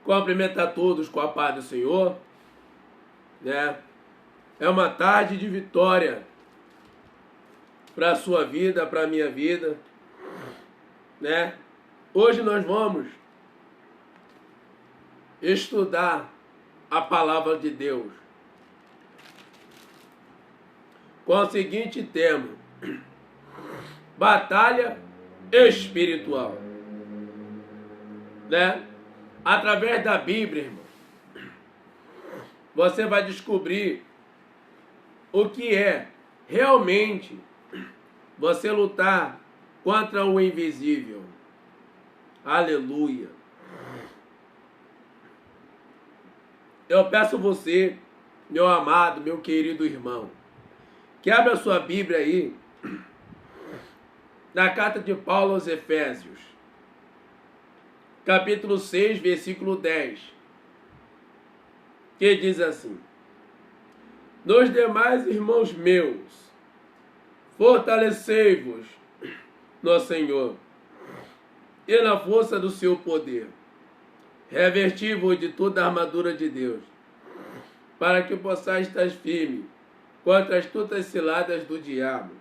Cumprimentar todos com a paz do Senhor, né? É uma tarde de vitória para a sua vida, para a minha vida, né? Hoje nós vamos estudar a palavra de Deus com o seguinte tema: batalha espiritual, né? Através da Bíblia, irmão, você vai descobrir o que é realmente você lutar contra o invisível. Aleluia. Eu peço você, meu amado, meu querido irmão, que abra sua Bíblia aí na carta de Paulo aos Efésios, capítulo 6, versículo 10, que diz assim: nos demais, irmãos meus, fortalecei-vos no Senhor e na força do seu poder. Revesti-vos de toda a armadura de Deus, para que possais estar firme contra as astutas ciladas do diabo.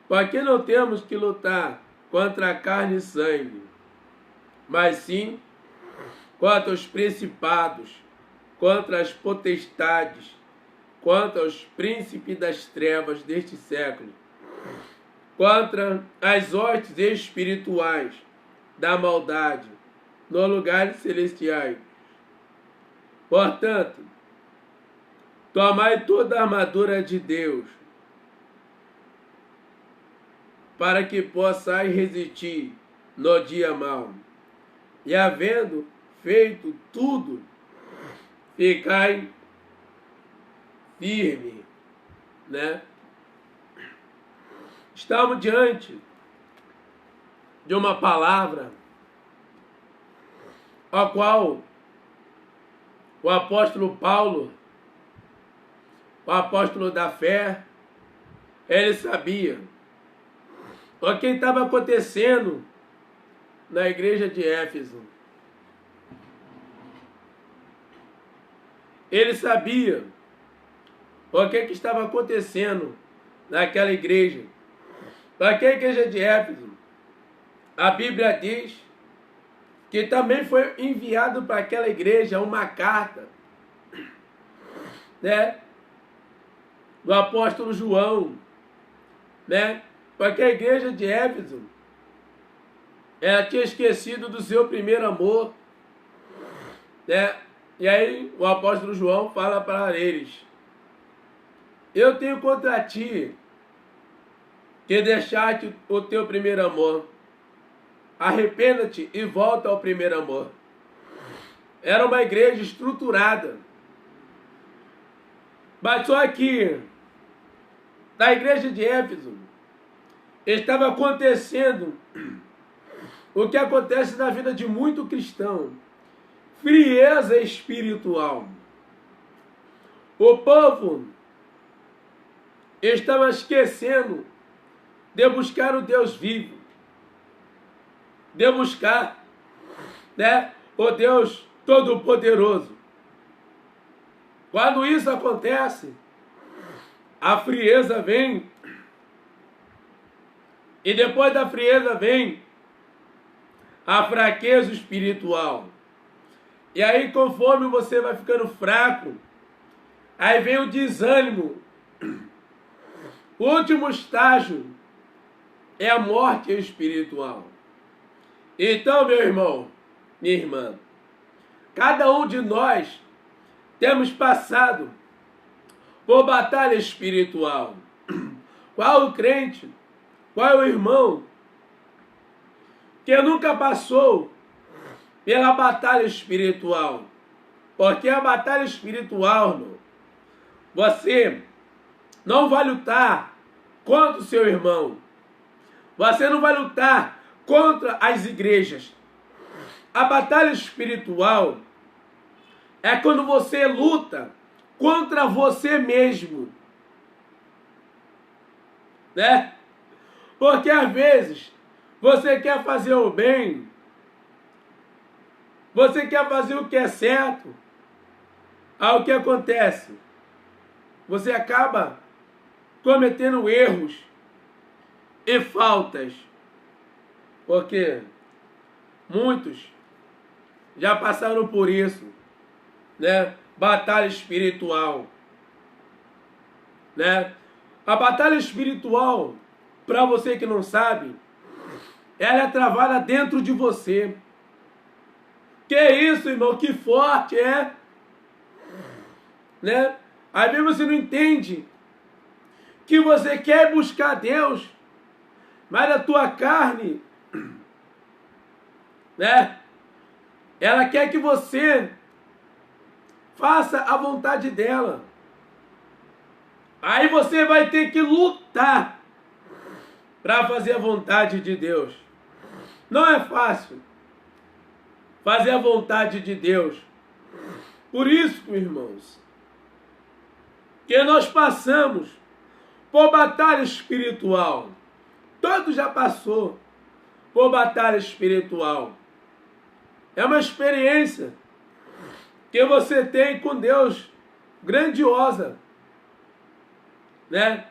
Porque não temos que lutar contra a carne e sangue, mas sim contra os principados, contra as potestades, contra os príncipes das trevas deste século, contra as hostes espirituais da maldade nos lugares celestiais. Portanto, tomai toda a armadura de Deus, para que possais resistir no dia mau, e havendo feito tudo, ficai firme, né? Estamos diante de uma palavra a qual o apóstolo Paulo, o apóstolo da fé, ele sabia o que estava acontecendo na igreja de Éfeso. Ele sabia o que estava acontecendo naquela igreja. Naquela igreja de Éfeso, a Bíblia diz que também foi enviado para aquela igreja uma carta, né, do apóstolo João, né, porque a igreja de Éfeso, ela tinha esquecido do seu primeiro amor, né, e aí o apóstolo João fala para eles: eu tenho contra ti que deixaste o teu primeiro amor. Arrependa-te e volta ao primeiro amor. Era uma igreja estruturada. Mas só que na igreja de Éfeso estava acontecendo o que acontece na vida de muito cristão: frieza espiritual. O povo estava esquecendo de buscar o Deus vivo, de buscar, né, o Deus Todo-Poderoso. Quando isso acontece, a frieza vem, e depois da frieza vem a fraqueza espiritual. E aí, conforme você vai ficando fraco, aí vem o desânimo. O último estágio é a morte espiritual. Então, meu irmão, minha irmã, cada um de nós temos passado por batalha espiritual. Qual o crente, qual o irmão que nunca passou pela batalha espiritual? Porque a batalha espiritual, irmão, você não vai lutar contra o seu irmão. Você não vai lutar contra as igrejas. A batalha espiritual é quando você luta contra você mesmo, né? Porque às vezes você quer fazer o bem, Você quer fazer o que é certo. Aí o que acontece? Você acaba cometendo erros e faltas. Porque muitos já passaram por isso, né? Batalha espiritual, né? A batalha espiritual, para você que não sabe, ela é travada dentro de você. Que isso, irmão? Que forte é, né? Às vezes você não entende que você quer buscar Deus, mas a tua carne, né? Ela quer que você faça a vontade dela. Aí você vai ter que lutar para fazer a vontade de Deus. Não é fácil fazer a vontade de Deus. Por isso, irmãos, que nós passamos por batalha espiritual. Todo já passou por batalha espiritual. É uma experiência que você tem com Deus grandiosa, né?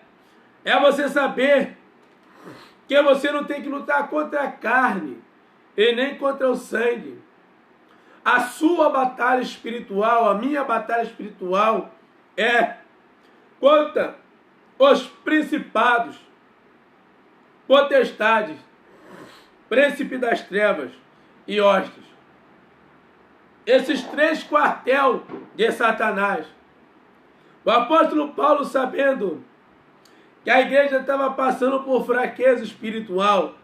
É você saber que você não tem que lutar contra a carne e nem contra o sangue. A sua batalha espiritual, a minha batalha espiritual é contra os principados, potestades, príncipe das trevas e hostes. Esses 3 quartéis de Satanás. O apóstolo Paulo, sabendo que a igreja estava passando por fraqueza espiritual,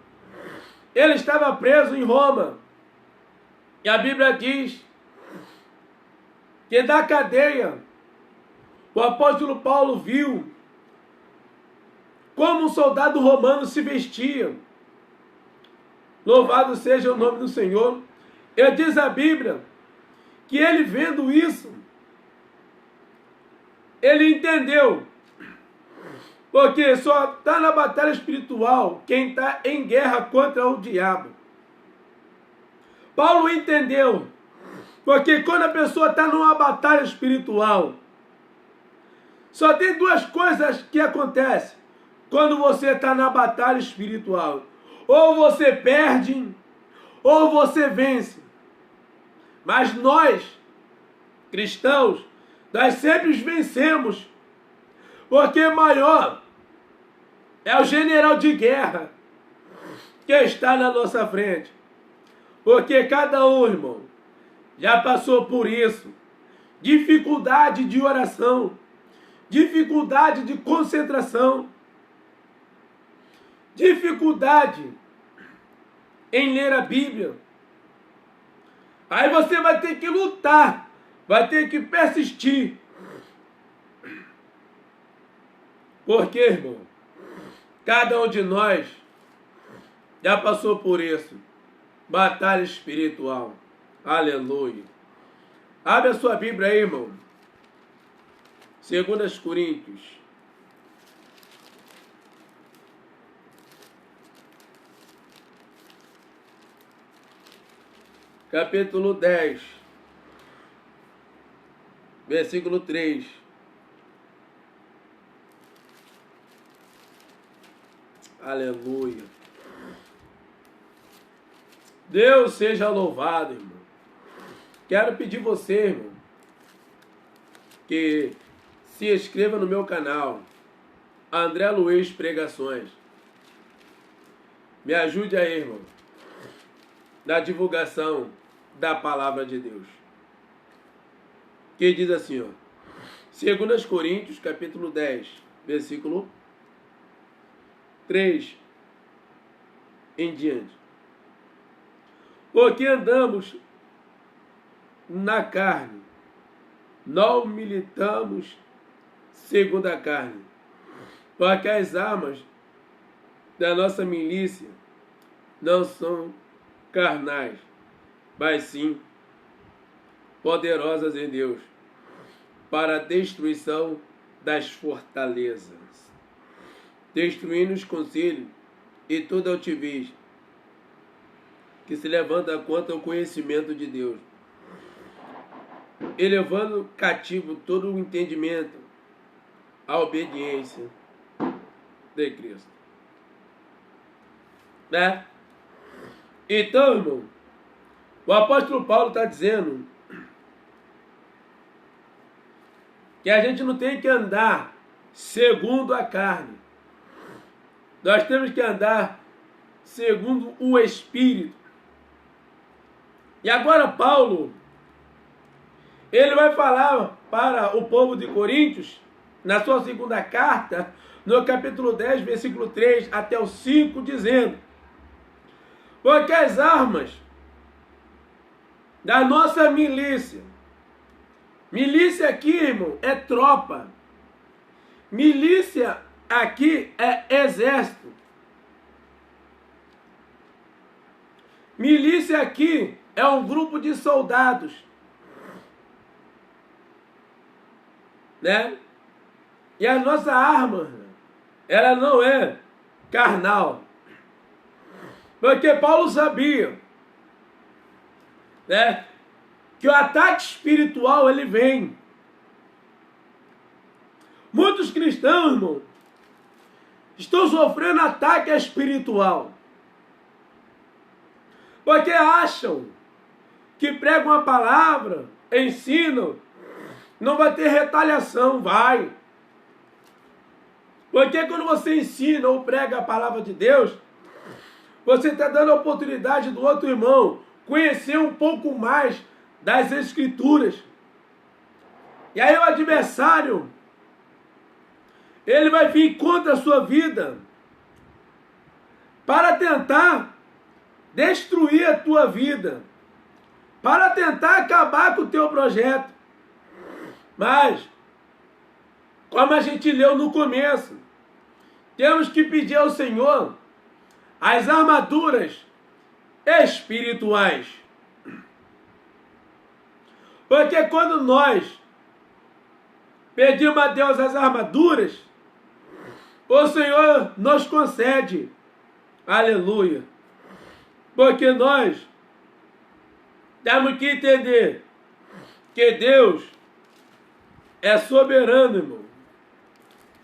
ele estava preso em Roma. E a Bíblia diz que da cadeia, o apóstolo Paulo viu como um soldado romano se vestia. Louvado seja o nome do Senhor. E diz a Bíblia que ele, vendo isso, ele entendeu. Porque só está na batalha espiritual quem está em guerra contra o diabo. Paulo entendeu. Porque quando a pessoa está numa batalha espiritual, só tem 2 coisas que acontecem quando você está na batalha espiritual. Ou você perde, ou você vence. Mas nós, cristãos, nós sempre vencemos. Porque maior é o general de guerra que está na nossa frente. Porque cada um, irmão, já passou por isso. Dificuldade de oração, dificuldade de concentração, dificuldade em ler a Bíblia. Aí você vai ter que lutar, vai ter que persistir. Porque, irmão, cada um de nós já passou por isso. Batalha espiritual. Aleluia. Abre a sua Bíblia aí, irmão. 2 Coríntios. Capítulo 10. Versículo 3. Aleluia. Deus seja louvado, irmão. Quero pedir você, irmão, que se inscreva no meu canal, André Luiz Pregações. Me ajude aí, irmão, na divulgação da palavra de Deus. Que diz assim, ó. 2 Coríntios, capítulo 10, versículo 3 em diante. Porque andamos na carne, não militamos segundo a carne, porque as armas da nossa milícia não são carnais, mas sim poderosas em Deus, para a destruição das fortalezas, destruindo os conselhos e toda altivez que se levanta contra o conhecimento de Deus, e levando cativo todo o entendimento à obediência de Cristo. Né? Então, irmão, o apóstolo Paulo está dizendo que a gente não tem que andar segundo a carne. Nós temos que andar segundo o Espírito. E agora Paulo, ele vai falar para o povo de Coríntios, na sua segunda carta, no capítulo 10, versículo 3 até o 5, dizendo: porque as armas da nossa milícia aqui, irmão, é tropa. Milícia aqui é exército. Milícia aqui é um grupo de soldados, né? E a nossa arma, ela não é carnal. Porque Paulo sabia, né, que o ataque espiritual ele vem. Muitos cristãos, irmão, estão sofrendo ataque espiritual. Porque acham que pregam a palavra, ensinam, não vai ter retaliação, vai. Porque quando você ensina ou prega a palavra de Deus, você está dando a oportunidade do outro irmão conhecer um pouco mais das Escrituras. E aí o adversário, ele vai vir contra a sua vida para tentar destruir a tua vida, para tentar acabar com o teu projeto. Mas, como a gente leu no começo, temos que pedir ao Senhor as armaduras espirituais. Porque quando nós pedimos a Deus as armaduras, o Senhor nos concede. Aleluia. Porque nós temos que entender que Deus é soberano, irmão,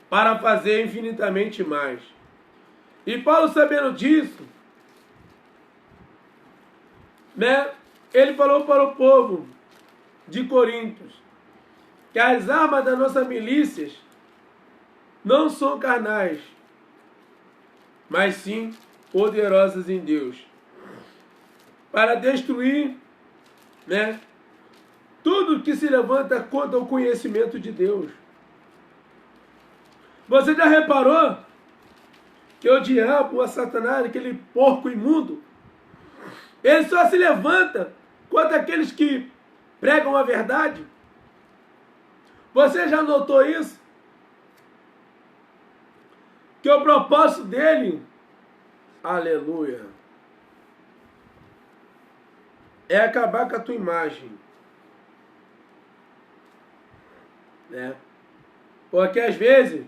para fazer infinitamente mais. E Paulo, sabendo disso, né, ele falou para o povo de Coríntios que as armas das nossas milícias não são carnais, mas sim poderosas em Deus, para destruir, né, tudo que se levanta contra o conhecimento de Deus. Você já reparou que o diabo, a Satanás, aquele porco imundo, ele só se levanta contra aqueles que pregam a verdade? Você já notou isso? Que o propósito dele, aleluia, é acabar com a tua imagem, né? Porque às vezes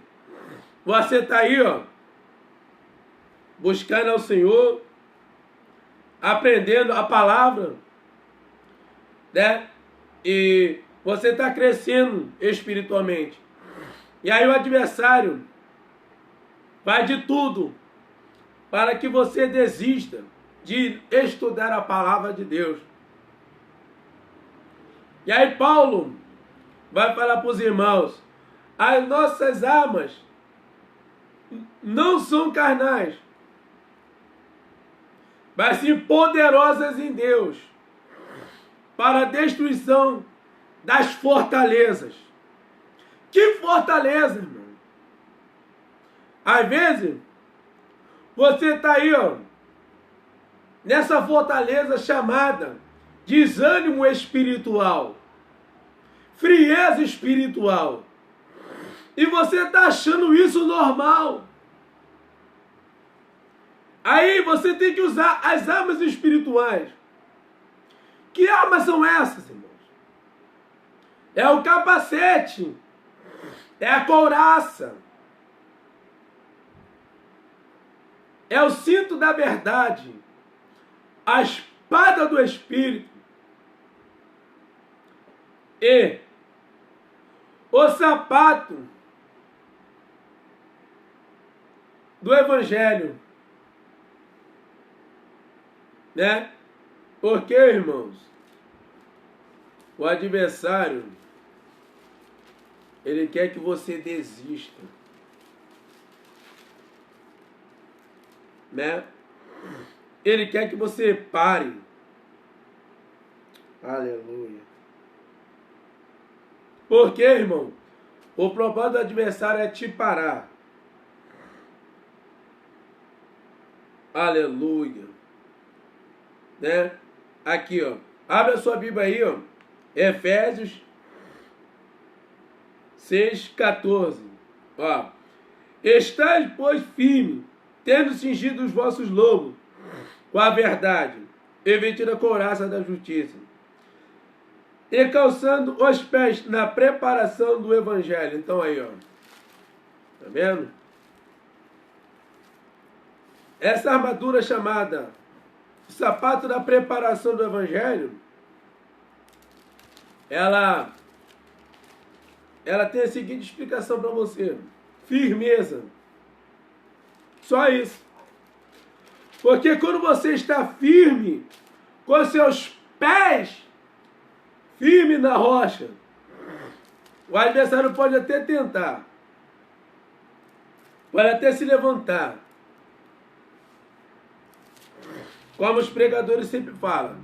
você está aí, ó, buscando ao Senhor, aprendendo a palavra, né? E você está crescendo espiritualmente. E aí o adversário faz de tudo para que você desista de estudar a palavra de Deus. E aí Paulo vai falar para os irmãos: as nossas armas não são carnais, mas sim poderosas em Deus, para a destruição das fortalezas. Que fortaleza, irmão? Às vezes, você está aí, ó, nessa fortaleza chamada desânimo espiritual, frieza espiritual, e você está achando isso normal. Aí você tem que usar as armas espirituais. Que armas são essas, irmãos? É o capacete, é a couraça, é o cinto da verdade, a espada do Espírito. E o sapato do Evangelho, né? Porque, irmãos, o adversário, ele quer que você desista, né? Ele quer que você pare. Aleluia. Porque, irmão, o propósito do adversário é te parar. Aleluia. Né? Aqui, ó. Abre a sua Bíblia aí, ó. Efésios 6,14. Ó. Estais, pois, firme, tendo cingido os vossos lombos com a verdade, e vestido a couraça da justiça, e calçando os pés na preparação do Evangelho. Então aí, ó. Tá vendo? Essa armadura chamada sapato da preparação do Evangelho, ela tem a seguinte explicação para você: firmeza. Só isso. Porque quando você está firme, com seus pés firme na rocha, o adversário pode até tentar, pode até se levantar. Como os pregadores sempre falam,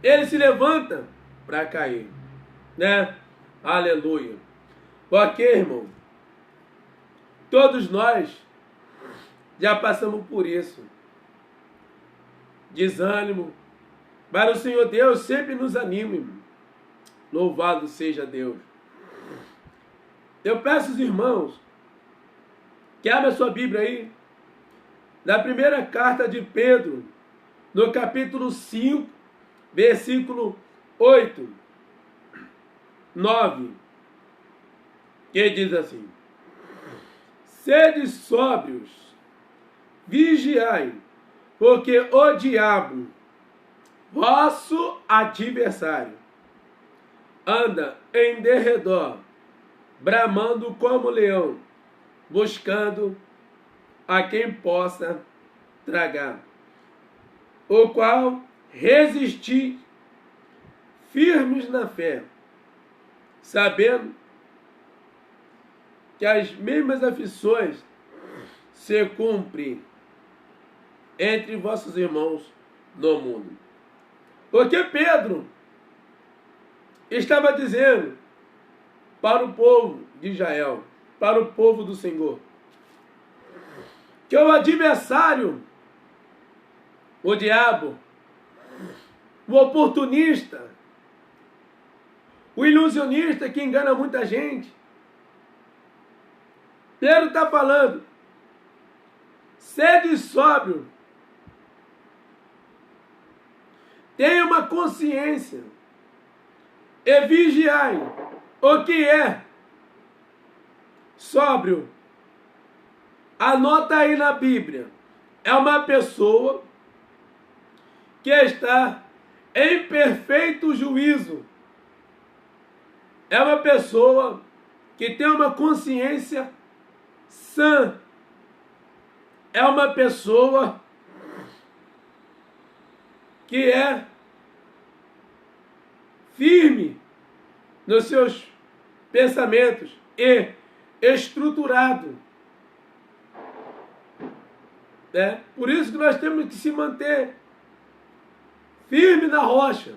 ele se levanta para cair, né? Aleluia. Porque, irmão, todos nós já passamos por isso. Desânimo. Mas o Senhor Deus sempre nos anima, irmão. Louvado seja Deus. Eu peço aos irmãos que abram a sua Bíblia aí, na primeira carta de Pedro, no capítulo 5, versículo 8, 9, que diz assim: sede sóbrios, vigiai, porque o diabo, vosso adversário, anda em derredor, bramando como leão, buscando a quem possa tragar, o qual resistir firmes na fé, sabendo que as mesmas aflições se cumprem entre vossos irmãos no mundo. Porque Pedro estava dizendo para o povo de Israel, para o povo do Senhor, que o adversário, o diabo, o oportunista, o ilusionista que engana muita gente, Pedro está falando, sede sóbrio, tenha uma consciência e vigiai. O que é sóbrio? Anota aí na Bíblia. É uma pessoa que está em perfeito juízo. É uma pessoa que tem uma consciência sã. É uma pessoa que é firme nos seus pensamentos e estruturado. Né? Por isso que nós temos que se manter firme na rocha,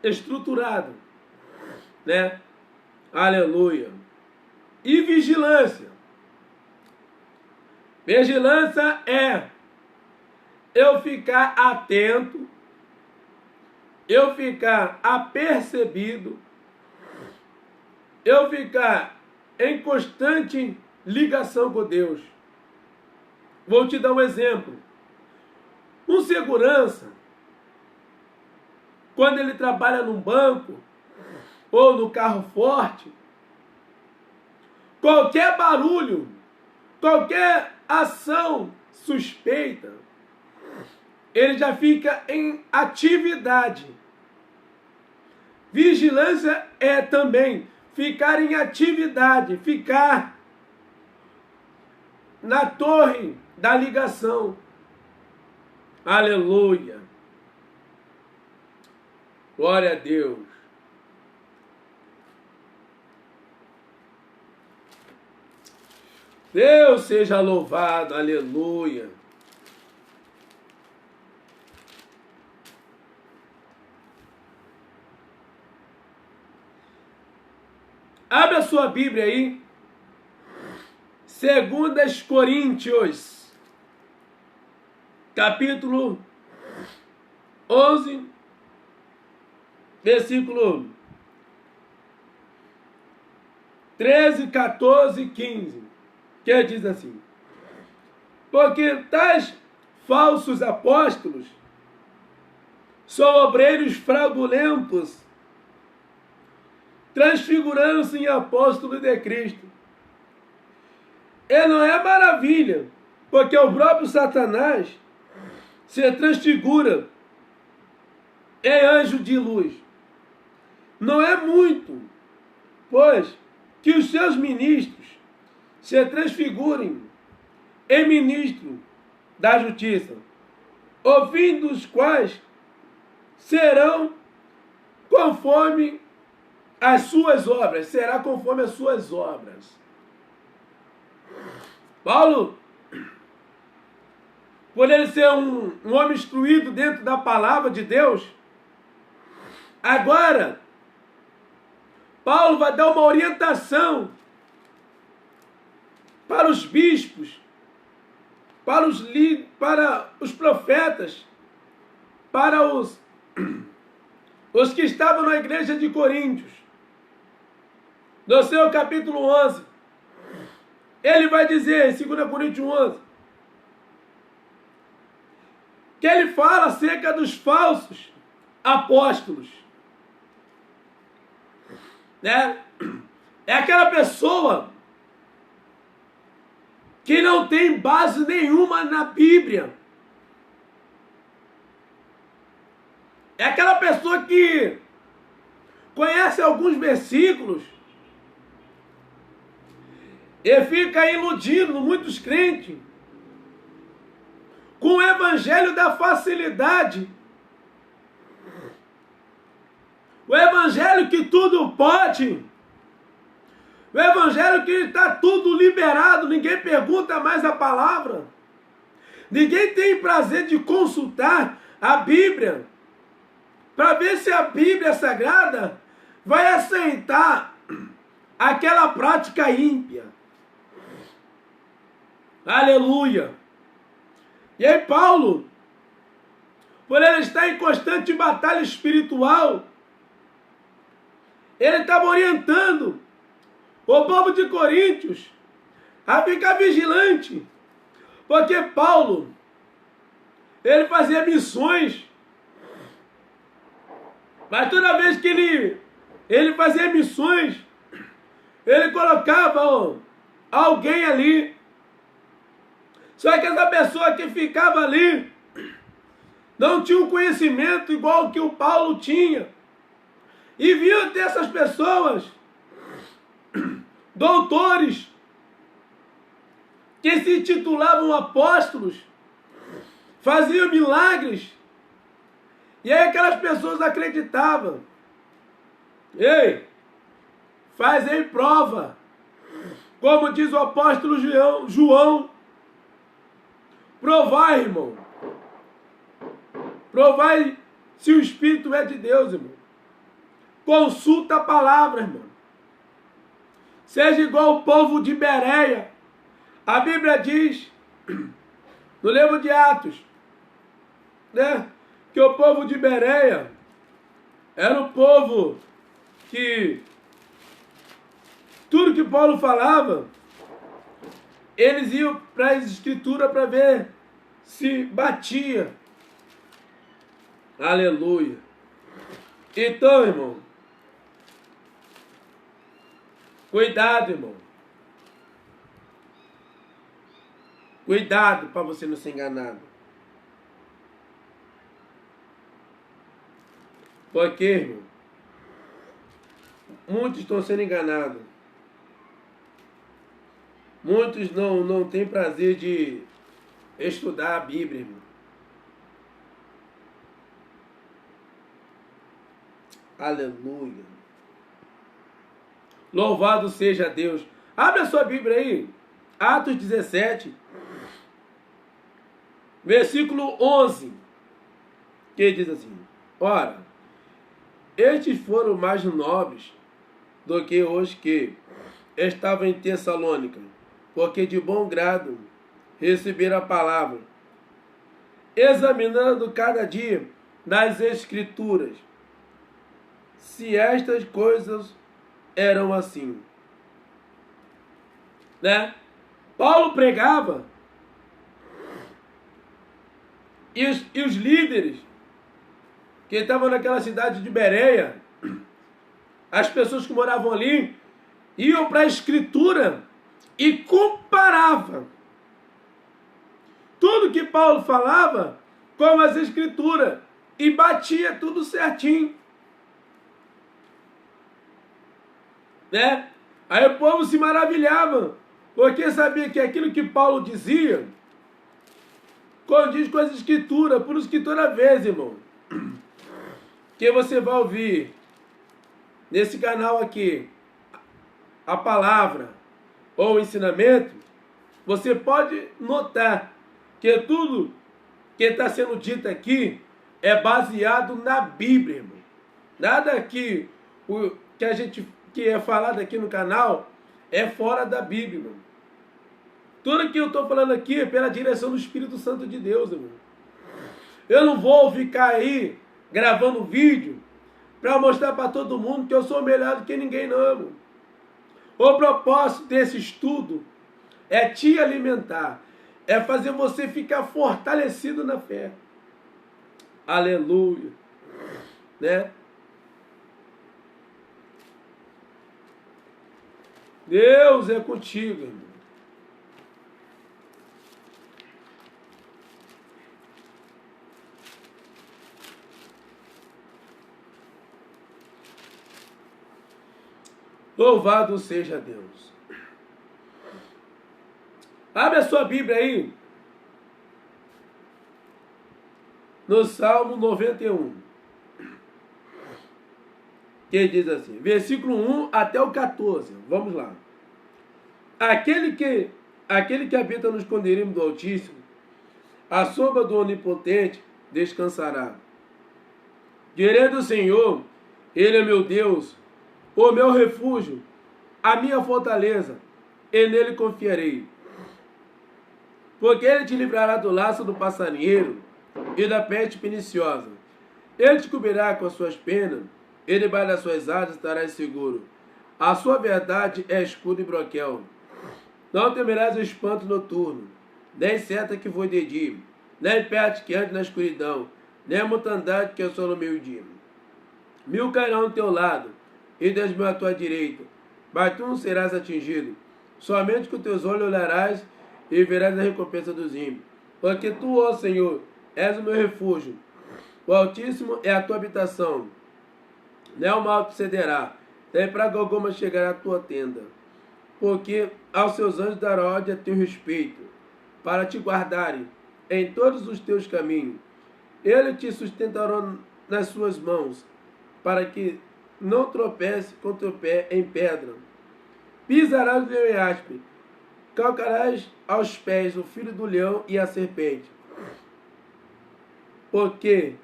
estruturado, né? Aleluia. E vigilância. Vigilância é eu ficar atento, eu ficar apercebido, eu ficar em constante ligação com Deus. Vou te dar um exemplo. Um segurança, quando ele trabalha num banco ou no carro forte, qualquer barulho, qualquer ação suspeita, ele já fica em atividade. Vigilância é também ficar em atividade, ficar na torre da ligação. Aleluia. Glória a Deus. Deus seja louvado. Aleluia. Abre a sua Bíblia aí. 2 Coríntios, capítulo 11, versículo 13, 14 e 15, que diz assim: porque tais falsos apóstolos são obreiros fraudulentos, transfigurando-se em apóstolos de Cristo. E não é maravilha, porque o próprio Satanás se transfigura em anjo de luz. Não é muito, pois, que os seus ministros se transfigurem em ministro da justiça, o fim dos quais serão conforme as suas obras, será conforme as suas obras. Paulo, por ele ser um homem instruído dentro da palavra de Deus, agora, Paulo vai dar uma orientação para os bispos, para os profetas, para os que estavam na igreja de Coríntios. No seu capítulo 11, ele vai dizer, em 2 Coríntios 11, que ele fala acerca dos falsos apóstolos. Né? É aquela pessoa que não tem base nenhuma na Bíblia. É aquela pessoa que conhece alguns versículos e fica iludindo muitos crentes com o evangelho da facilidade. O evangelho que tudo pode. O evangelho que está tudo liberado. Ninguém pergunta mais a palavra. Ninguém tem prazer de consultar a Bíblia para ver se a Bíblia Sagrada vai aceitar aquela prática ímpia. Aleluia! E aí Paulo, por ele estar em constante batalha espiritual, ele estava orientando o povo de Coríntios a ficar vigilante, porque Paulo, ele fazia missões, mas toda vez que ele fazia missões, ele colocava alguém ali. Só que essa pessoa que ficava ali não tinha um conhecimento igual que o Paulo tinha. E viam dessas pessoas, doutores, que se titulavam apóstolos, faziam milagres, e aí aquelas pessoas acreditavam. Ei, fazem prova, como diz o apóstolo João, provai, irmão, provai se o Espírito é de Deus, irmão. Consulta a palavra, irmão. Seja igual o povo de Bereia. A Bíblia diz, no livro de Atos, né, que o povo de Bereia era um povo que tudo que Paulo falava, eles iam para as escrituras para ver se batia. Aleluia. Então, irmão, cuidado, irmão. Cuidado para você não ser enganado. Porque, irmão, muitos estão sendo enganados. Muitos não têm prazer de estudar a Bíblia, irmão. Aleluia. Louvado seja Deus. Abre a sua Bíblia aí. Atos 17, versículo 11. Que diz assim: ora, estes foram mais nobres do que os que estavam em Tessalônica, porque de bom grado receberam a palavra, examinando cada dia nas Escrituras, se estas coisas eram assim. Né? Paulo pregava e os líderes que estavam naquela cidade de Bereia, as pessoas que moravam ali, iam para a Escritura e comparavam tudo que Paulo falava com as Escrituras e batia tudo certinho. Né? Aí o povo se maravilhava, porque sabia que aquilo que Paulo dizia condiz com as Escrituras. Por isso que toda vez, irmão, que você vai ouvir nesse canal aqui a palavra ou o ensinamento, você pode notar que tudo que está sendo dito aqui é baseado na Bíblia, irmão. Nada que que é falado aqui no canal é fora da Bíblia, irmão. Tudo que eu estou falando aqui é pela direção do Espírito Santo de Deus, irmão. Eu não vou ficar aí gravando vídeo para mostrar para todo mundo que eu sou melhor do que ninguém, não, irmão. O propósito desse estudo é te alimentar, é fazer você ficar fortalecido na fé. Aleluia. Né? Deus é contigo, irmão. Louvado seja Deus. Abre a sua Bíblia aí. No Salmo 91. Que diz assim, versículo 1 até o 14. Vamos lá. Aquele que habita no esconderijo do Altíssimo, à sombra do Onipotente, descansará. Direi do Senhor, Ele é meu Deus, o meu refúgio, a minha fortaleza, e nele confiarei. Porque Ele te livrará do laço do passarinheiro e da peste perniciosa. Ele te cobrirá com as suas penas, e debaixo das suas asas estarás seguro. A sua verdade é escudo e broquel. Não temerás o espanto noturno, nem seta que voe de dia, nem peste que ande na escuridão, nem a mortandade que assola o meio-dia. 1000 cairão ao teu lado, e 10.000 à tua direita, mas tu não serás atingido. Somente com teus olhos olharás e verás a recompensa dos ímpios. Porque tu, ó Senhor, és o meu refúgio. O Altíssimo é a tua habitação. Nem o mal te cederá, nem praga alguma chegará à tua tenda. Porque aos seus anjos dará ordem a teu respeito, para te guardarem em todos os teus caminhos. Ele te sustentará nas suas mãos, para que não tropece com teu pé em pedra. Pisarás o leão e aspe, calcarás aos pés o filho do leão e a serpente. Porque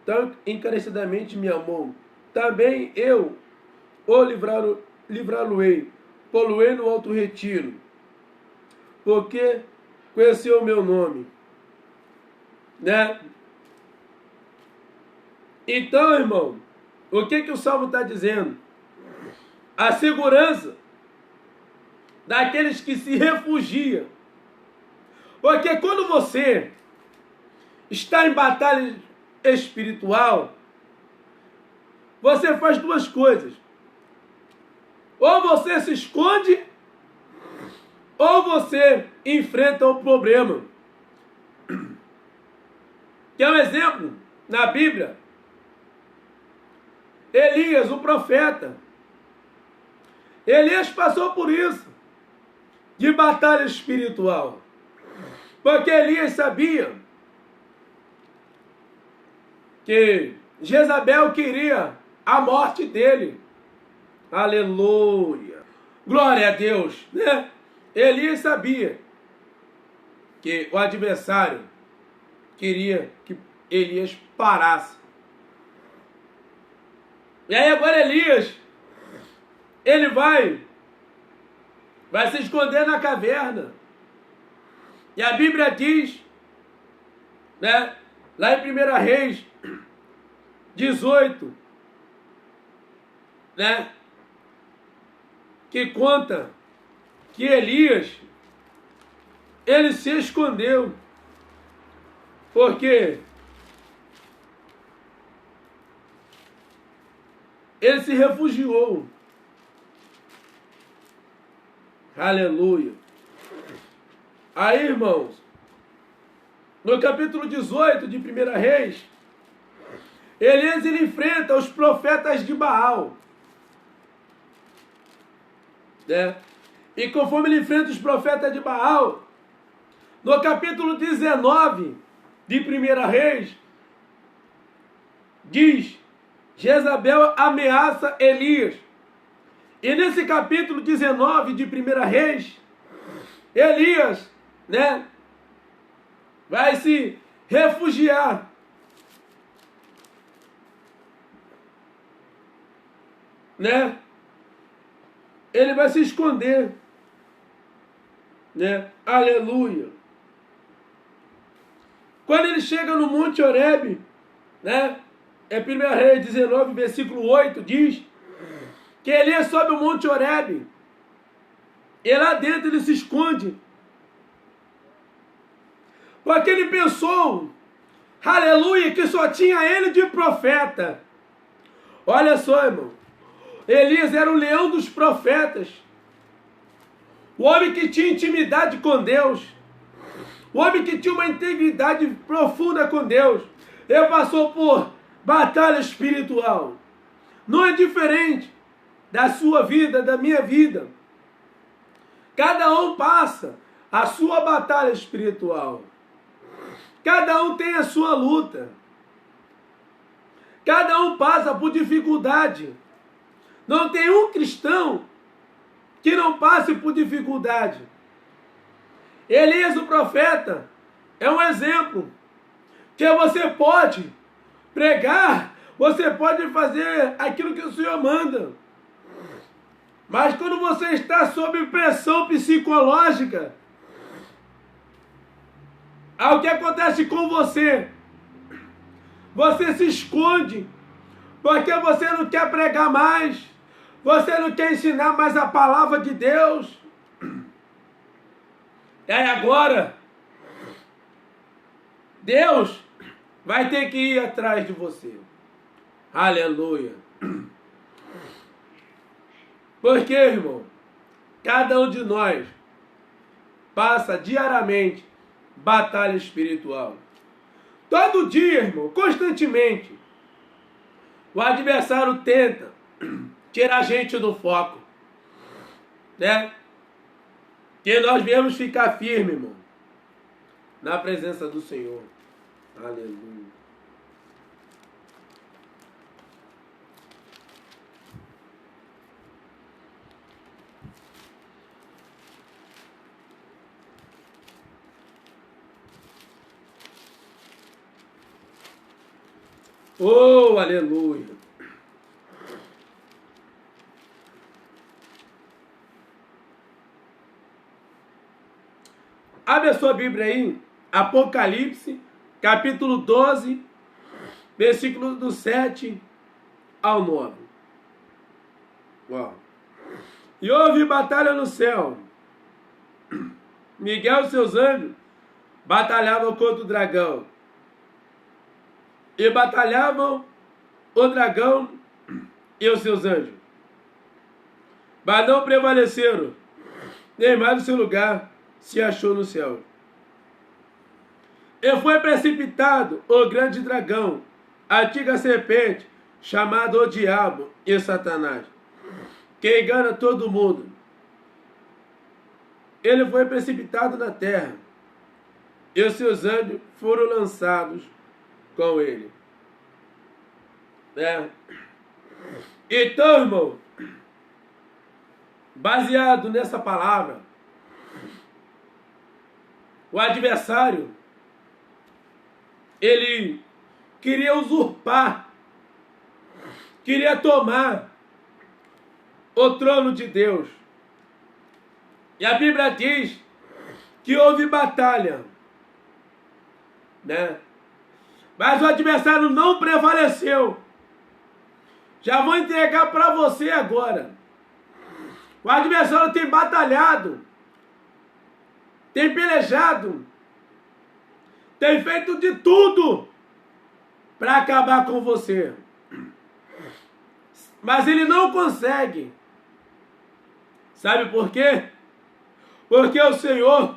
tão encarecidamente me amou, também eu o livrá-lo-ei, pô-lo-ei no alto retiro, porque conheceu o meu nome. Né? Então, irmão, o que o Salmo está dizendo? A segurança daqueles que se refugiam. Porque quando você está em batalha espiritual, você faz duas coisas. Ou você se esconde, ou você enfrenta o problema. Quer um exemplo? Na Bíblia, Elias, o profeta, Elias passou por isso, de batalha espiritual. Porque Elias sabia que Jezabel queria a morte dele. Aleluia. Glória a Deus, né? Elias sabia que o adversário queria que Elias parasse. E aí agora Elias, ele vai se esconder na caverna. E a Bíblia diz, né, lá em 1 Reis 18, né, que conta que Elias, ele se escondeu, porque ele se refugiou. Aleluia. Aí, irmãos, no capítulo 18 de 1 Reis, Elias ele enfrenta os profetas de Baal, né? E conforme ele enfrenta os profetas de Baal, no capítulo 19 de 1 Reis, diz: Jezabel ameaça Elias. E nesse capítulo 19 de 1 Reis, Elias, né, vai se refugiar. Né? Ele vai se esconder. Né? Aleluia. Quando ele chega no Monte Horebe, né? É 1 Reis 19, versículo 8, diz que Elias sobe o Monte Horebe. E lá dentro ele se esconde. Porque ele pensou, aleluia, que só tinha ele de profeta. Olha só, irmão. Elias era o leão dos profetas. O homem que tinha intimidade com Deus. O homem que tinha uma integridade profunda com Deus. Ele passou por batalha espiritual. Não é diferente da sua vida, da minha vida. Cada um passa a sua batalha espiritual. Cada um tem a sua luta. Cada um passa por dificuldade. Não tem um cristão que não passe por dificuldade. Elias, o profeta, é um exemplo que você pode pregar, você pode fazer aquilo que o Senhor manda. Mas quando você está sob pressão psicológica, o que acontece com você? Você se esconde, porque você não quer pregar mais. Você não quer ensinar mais a palavra de Deus. E aí agora, Deus vai ter que ir atrás de você. Aleluia. Porque, irmão, cada um de nós passa diariamente batalha espiritual. Todo dia, irmão, constantemente, o adversário tenta tirar a gente do foco, né? Que nós viemos ficar firme, irmão, na presença do Senhor. Aleluia. Oh, aleluia. Abre a sua Bíblia aí, Apocalipse, capítulo 12, versículo do 7 ao 9. Uau. E houve batalha no céu. Miguel e seus anjos batalhavam contra o dragão. E batalhavam o dragão e os seus anjos. Mas não prevaleceram, nem mais o seu lugar se achou no céu. E foi precipitado o grande dragão, a antiga serpente, chamado o diabo e Satanás, que engana todo mundo. Ele foi precipitado na terra, e os seus anjos foram lançados com ele. Então, irmão, baseado nessa palavra, o adversário, ele queria usurpar, queria tomar o trono de Deus. E a Bíblia diz que houve batalha, né? Mas o adversário não prevaleceu. Já vou entregar para você agora. O adversário tem batalhado, tem pelejado, tem feito de tudo para acabar com você. Mas ele não consegue. Sabe por quê? Porque o Senhor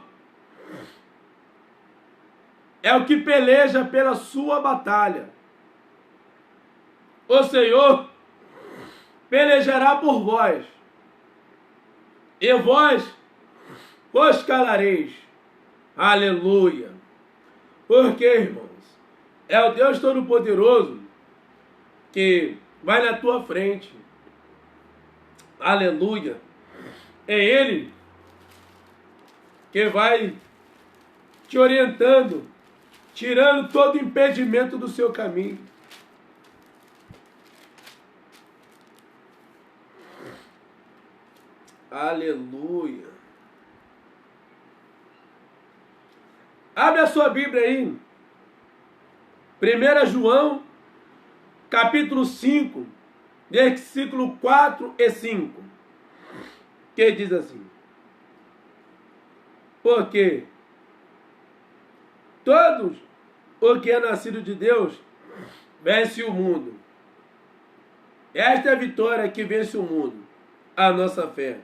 é o que peleja pela sua batalha. O Senhor pelejará por vós, e vós vos calareis. Aleluia. Porque, irmãos, é o Deus Todo-Poderoso que vai na tua frente. Aleluia. É Ele que vai te orientando, tirando todo impedimento do seu caminho. Aleluia. Abre a sua Bíblia aí. 1 João, capítulo 5, versículo 4 e 5. Que diz assim: porque todos o que é nascido de Deus vence o mundo. Esta é a vitória que vence o mundo, a nossa fé.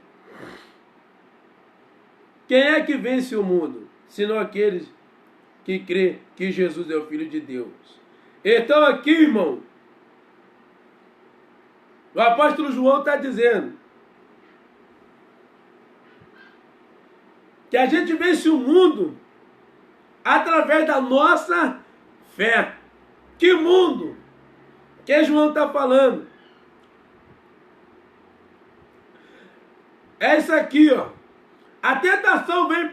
Quem é que vence o mundo, senão aqueles que crê que Jesus é o Filho de Deus? Então aqui, irmão, o apóstolo João está dizendo que a gente vence o mundo através da nossa fé. Que mundo que João está falando? É isso aqui, ó. A tentação vem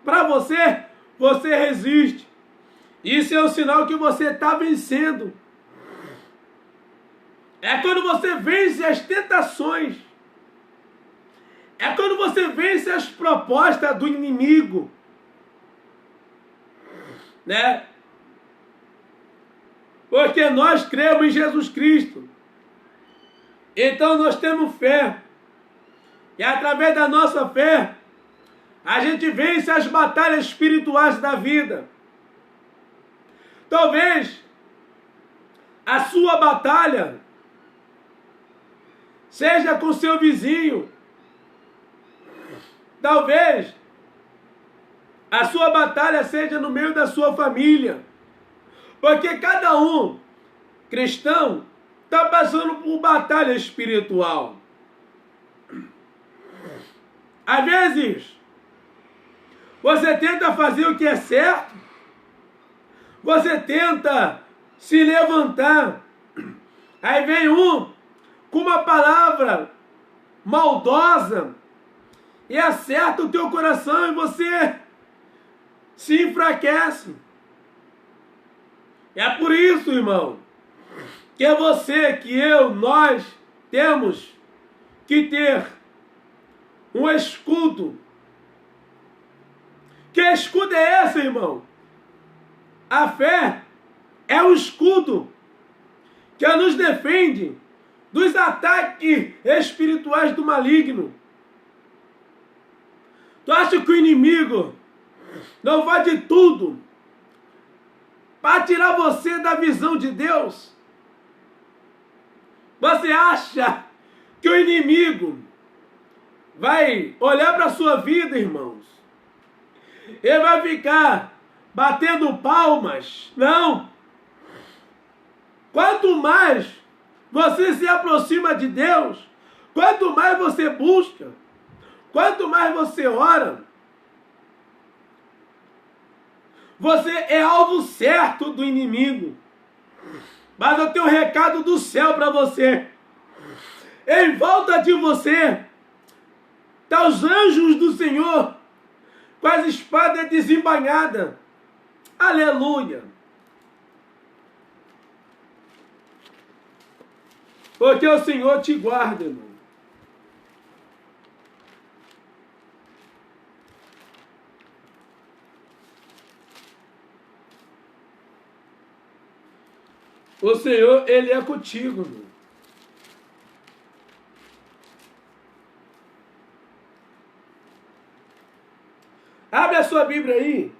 para você, você resiste. Isso é um sinal que você está vencendo. É quando você vence as tentações. É quando você vence as propostas do inimigo. Né? Porque nós cremos em Jesus Cristo. Então nós temos fé. E através da nossa fé, a gente vence as batalhas espirituais da vida. Talvez a sua batalha seja com seu vizinho. Talvez a sua batalha seja no meio da sua família. Porque cada um cristão está passando por batalha espiritual. Às vezes, você tenta fazer o que é certo, você tenta se levantar, aí vem um com uma palavra maldosa e acerta o teu coração e você se enfraquece. É por isso, irmão, que é você, que eu, nós temos que ter um escudo. Que escudo é esse, irmão? A fé é um escudo que nos defende dos ataques espirituais do maligno. Tu acha que o inimigo não faz de tudo para tirar você da visão de Deus? Você acha que o inimigo vai olhar para a sua vida, irmãos? Ele vai ficar batendo palmas? Não. Quanto mais você se aproxima de Deus, Quanto mais você busca, quanto mais você ora, você é alvo certo do inimigo. Mas eu tenho um recado do céu para você. Em volta de você estão os anjos do Senhor com as espadas desembainhadas. Aleluia. Porque o Senhor te guarda, irmão. O Senhor, Ele é contigo, irmão. Abre a sua Bíblia aí.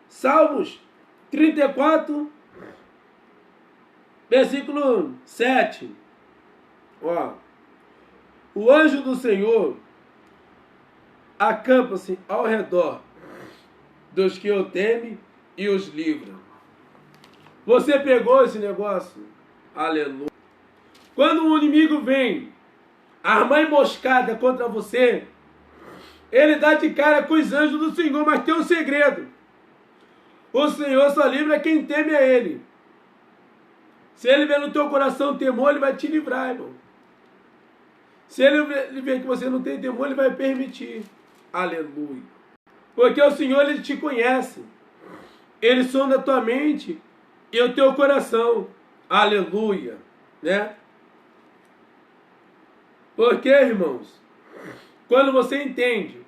Salmos 34, versículo 7. Ó. O anjo do Senhor acampa-se ao redor dos que o temem e os livra. Você pegou esse negócio? Aleluia. Quando um inimigo vem armar emboscada contra você, ele dá de cara com os anjos do Senhor, mas tem um segredo. O Senhor só livra quem teme a Ele. Se Ele vê no teu coração temor, Ele vai te livrar, irmão. Se Ele vê que você não tem temor, Ele vai permitir. Aleluia. Porque o Senhor, Ele te conhece. Ele sonda a tua mente e o teu coração. Aleluia. Né? Porque, irmãos, quando você entende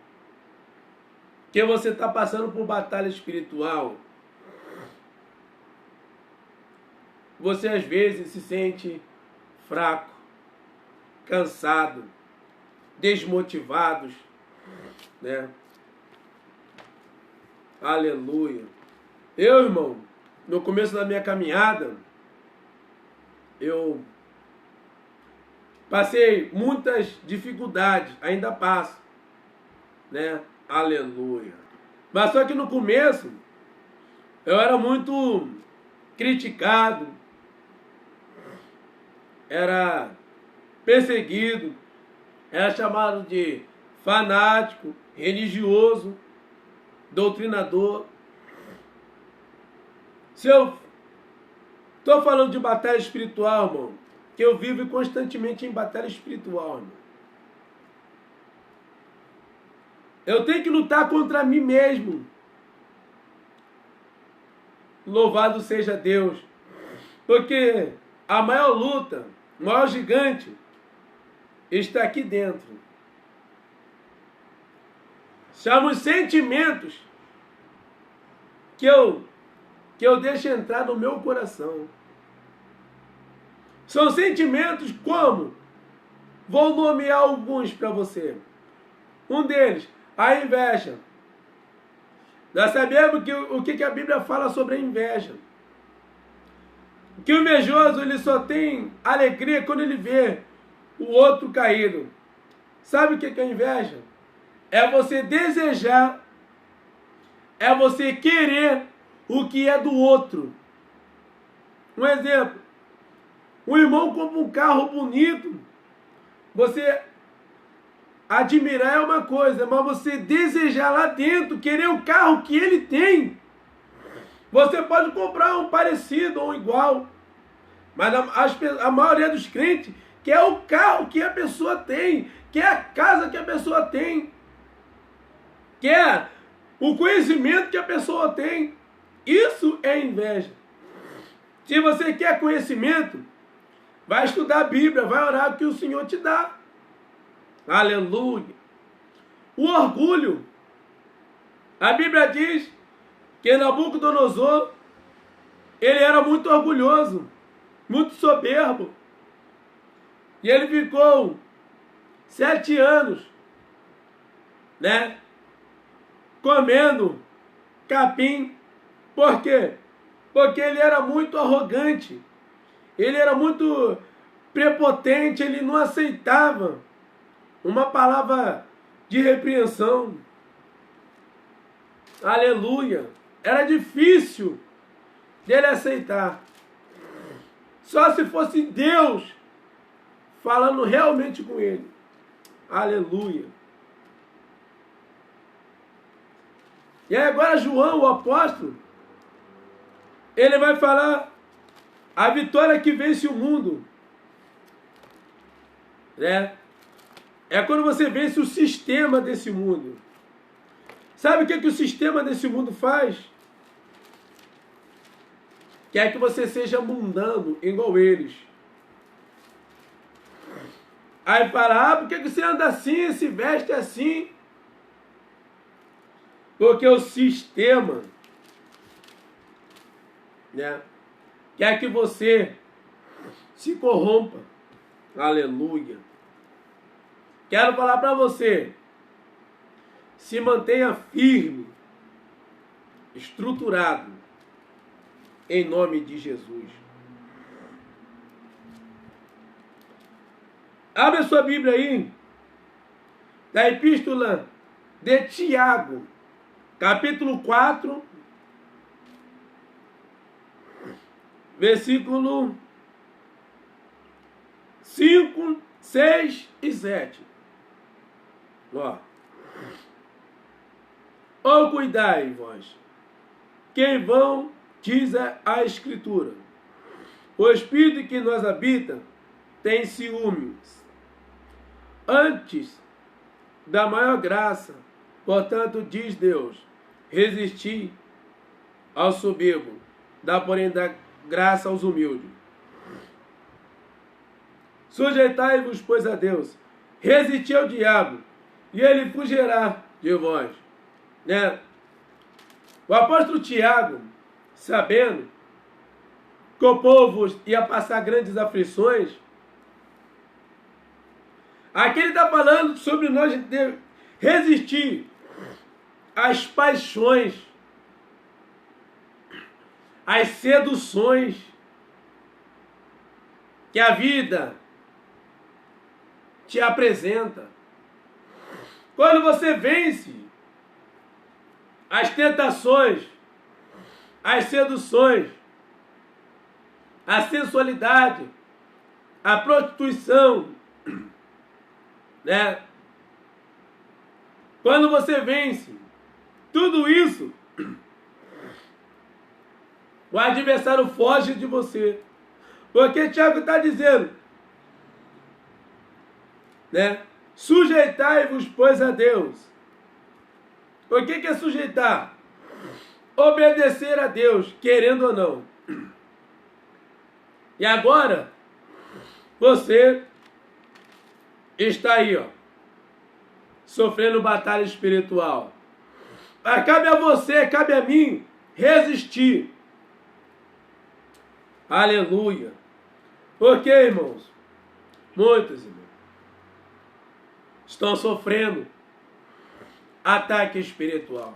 que você está passando por batalha espiritual, você às vezes se sente fraco, cansado, desmotivado, né? Aleluia. Eu, irmão, no começo da minha caminhada, eu passei muitas dificuldades, ainda passo, né? Aleluia. Mas só que no começo, eu era muito criticado, era perseguido, era chamado de fanático, religioso, doutrinador. Se eu estou falando de batalha espiritual, irmão, que eu vivo constantemente em batalha espiritual, irmão. Eu tenho que lutar contra mim mesmo. Louvado seja Deus. Porque a maior luta, o maior gigante, está aqui dentro. São os sentimentos que eu deixo entrar no meu coração. São sentimentos como? Vou nomear alguns para você. Um deles, a inveja. Nós sabemos o que a Bíblia fala sobre a inveja. Que o invejoso ele só tem alegria quando ele vê o outro caído. Sabe o que é inveja? É você desejar, é você querer o que é do outro. Um exemplo, o irmão compra um carro bonito, você admirar é uma coisa, mas você desejar lá dentro, querer o carro que ele tem. Você pode comprar um parecido ou um igual, mas a maioria dos crentes quer o carro que a pessoa tem, quer a casa que a pessoa tem, quer o conhecimento que a pessoa tem. Isso é inveja. Se você quer conhecimento, vai estudar a Bíblia, vai orar o que o Senhor te dá. Aleluia. O orgulho. A Bíblia diz que Nabucodonosor, ele era muito orgulhoso, muito soberbo. E ele ficou 7 anos, né, comendo capim. Por quê? Porque ele era muito arrogante. Ele era muito prepotente, ele não aceitava uma palavra de repreensão. Aleluia. Era difícil dele aceitar. Só se fosse Deus falando realmente com ele. Aleluia. E aí agora João, o apóstolo, ele vai falar a vitória que vence o mundo. Né? É quando você vence o sistema desse mundo. Sabe o que o sistema desse mundo faz? Quer que você seja mundano, igual eles. Aí fala, por que você anda assim, se veste assim? Porque o sistema, né, quer que você se corrompa. Aleluia. Quero falar para você, se mantenha firme, estruturado, em nome de Jesus. Abre a sua Bíblia aí, da Epístola de Tiago, capítulo 4, versículo 5, 6 e 7. Ó. Ou cuidai, vós, quem vão, diz a Escritura. O Espírito que nos habita tem ciúmes. Antes da maior graça, portanto, diz Deus, resisti ao soberbo, dá porém da graça aos humildes. Sujeitai-vos, pois, a Deus, resisti ao diabo, e ele fugirá de vós. Né? O apóstolo Tiago, sabendo que o povo ia passar grandes aflições, aqui ele está falando sobre nós resistir às paixões, às seduções que a vida te apresenta. Quando você vence as tentações, as seduções, a sensualidade, a prostituição, né? Quando você vence tudo isso, o adversário foge de você. Porque Tiago está dizendo, né? Sujeitai-vos, pois, a Deus. O que é sujeitar? Obedecer a Deus, querendo ou não. E agora, você está aí, ó, sofrendo batalha espiritual. Mas cabe a você, cabe a mim, resistir. Aleluia. Porque, irmãos, muitos irmãos estão sofrendo ataque espiritual.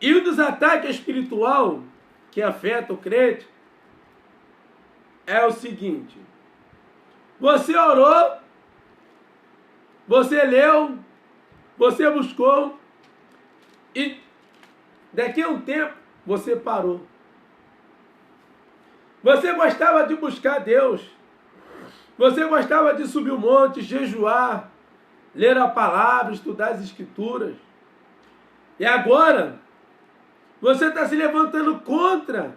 E um dos ataques espiritual que afeta o crente é o seguinte: você orou, você leu, você buscou, e daqui a um tempo você parou. Você gostava de buscar Deus, você gostava de subir o monte, jejuar, ler a palavra, estudar as escrituras. E agora, você está se levantando contra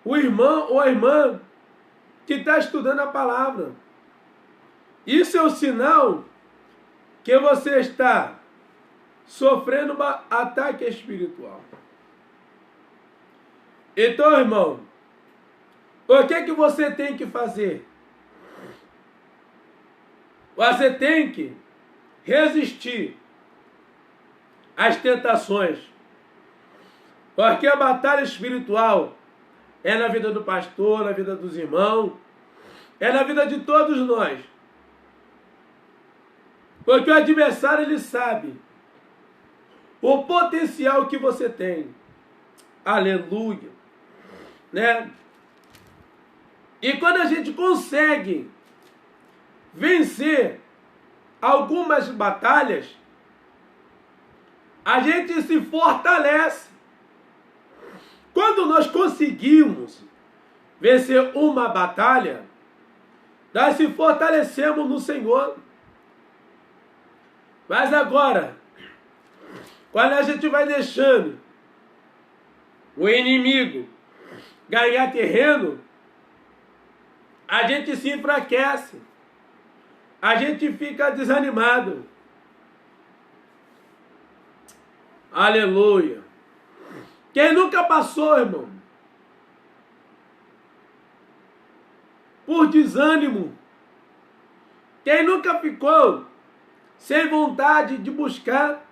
o irmão ou a irmã que está estudando a palavra. Isso é um sinal que você está sofrendo um ataque espiritual. Então, irmão, o que você tem que fazer? Você tem que resistir às tentações. Porque a batalha espiritual é na vida do pastor, na vida dos irmãos, é na vida de todos nós. Porque o adversário, ele sabe o potencial que você tem. Aleluia. Né? E quando a gente consegue vencer algumas batalhas, a gente se fortalece. Quando nós conseguimos vencer uma batalha, nós se fortalecemos no Senhor. Mas agora, quando a gente vai deixando o inimigo ganhar terreno, a gente se enfraquece, a gente fica desanimado. Aleluia. Quem nunca passou, irmão, por desânimo? Quem nunca ficou sem vontade de buscar?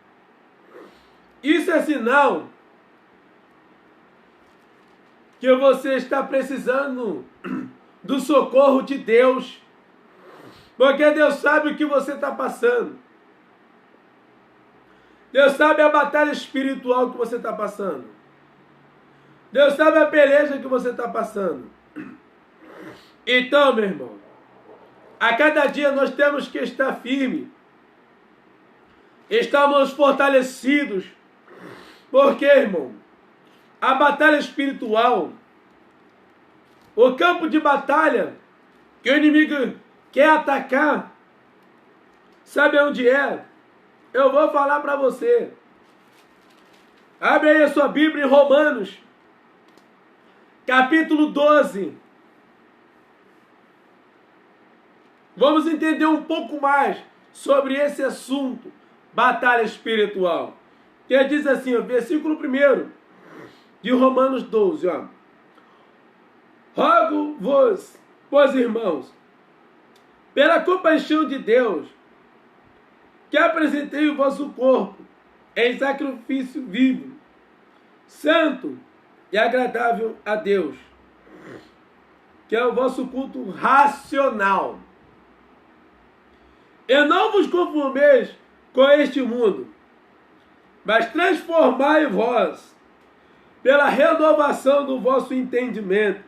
Isso é sinal que você está precisando do socorro de Deus, porque Deus sabe o que você está passando. Deus sabe a batalha espiritual que você está passando. Deus sabe a peleja que você está passando. Então, meu irmão, a cada dia nós temos que estar firmes. Estamos fortalecidos. Porque, irmão, a batalha espiritual, o campo de batalha que o inimigo quer atacar, sabe onde é? Eu vou falar para você. Abre aí a sua Bíblia em Romanos, capítulo 12. Vamos entender um pouco mais sobre esse assunto, batalha espiritual. Que diz assim, ó, versículo 1 de Romanos 12, ó. Rogo-vos, pois irmãos, pela compaixão de Deus, que apresentei o vosso corpo em sacrifício vivo, santo e agradável a Deus, que é o vosso culto racional. E não vos conformeis com este mundo, mas transformai-vos pela renovação do vosso entendimento,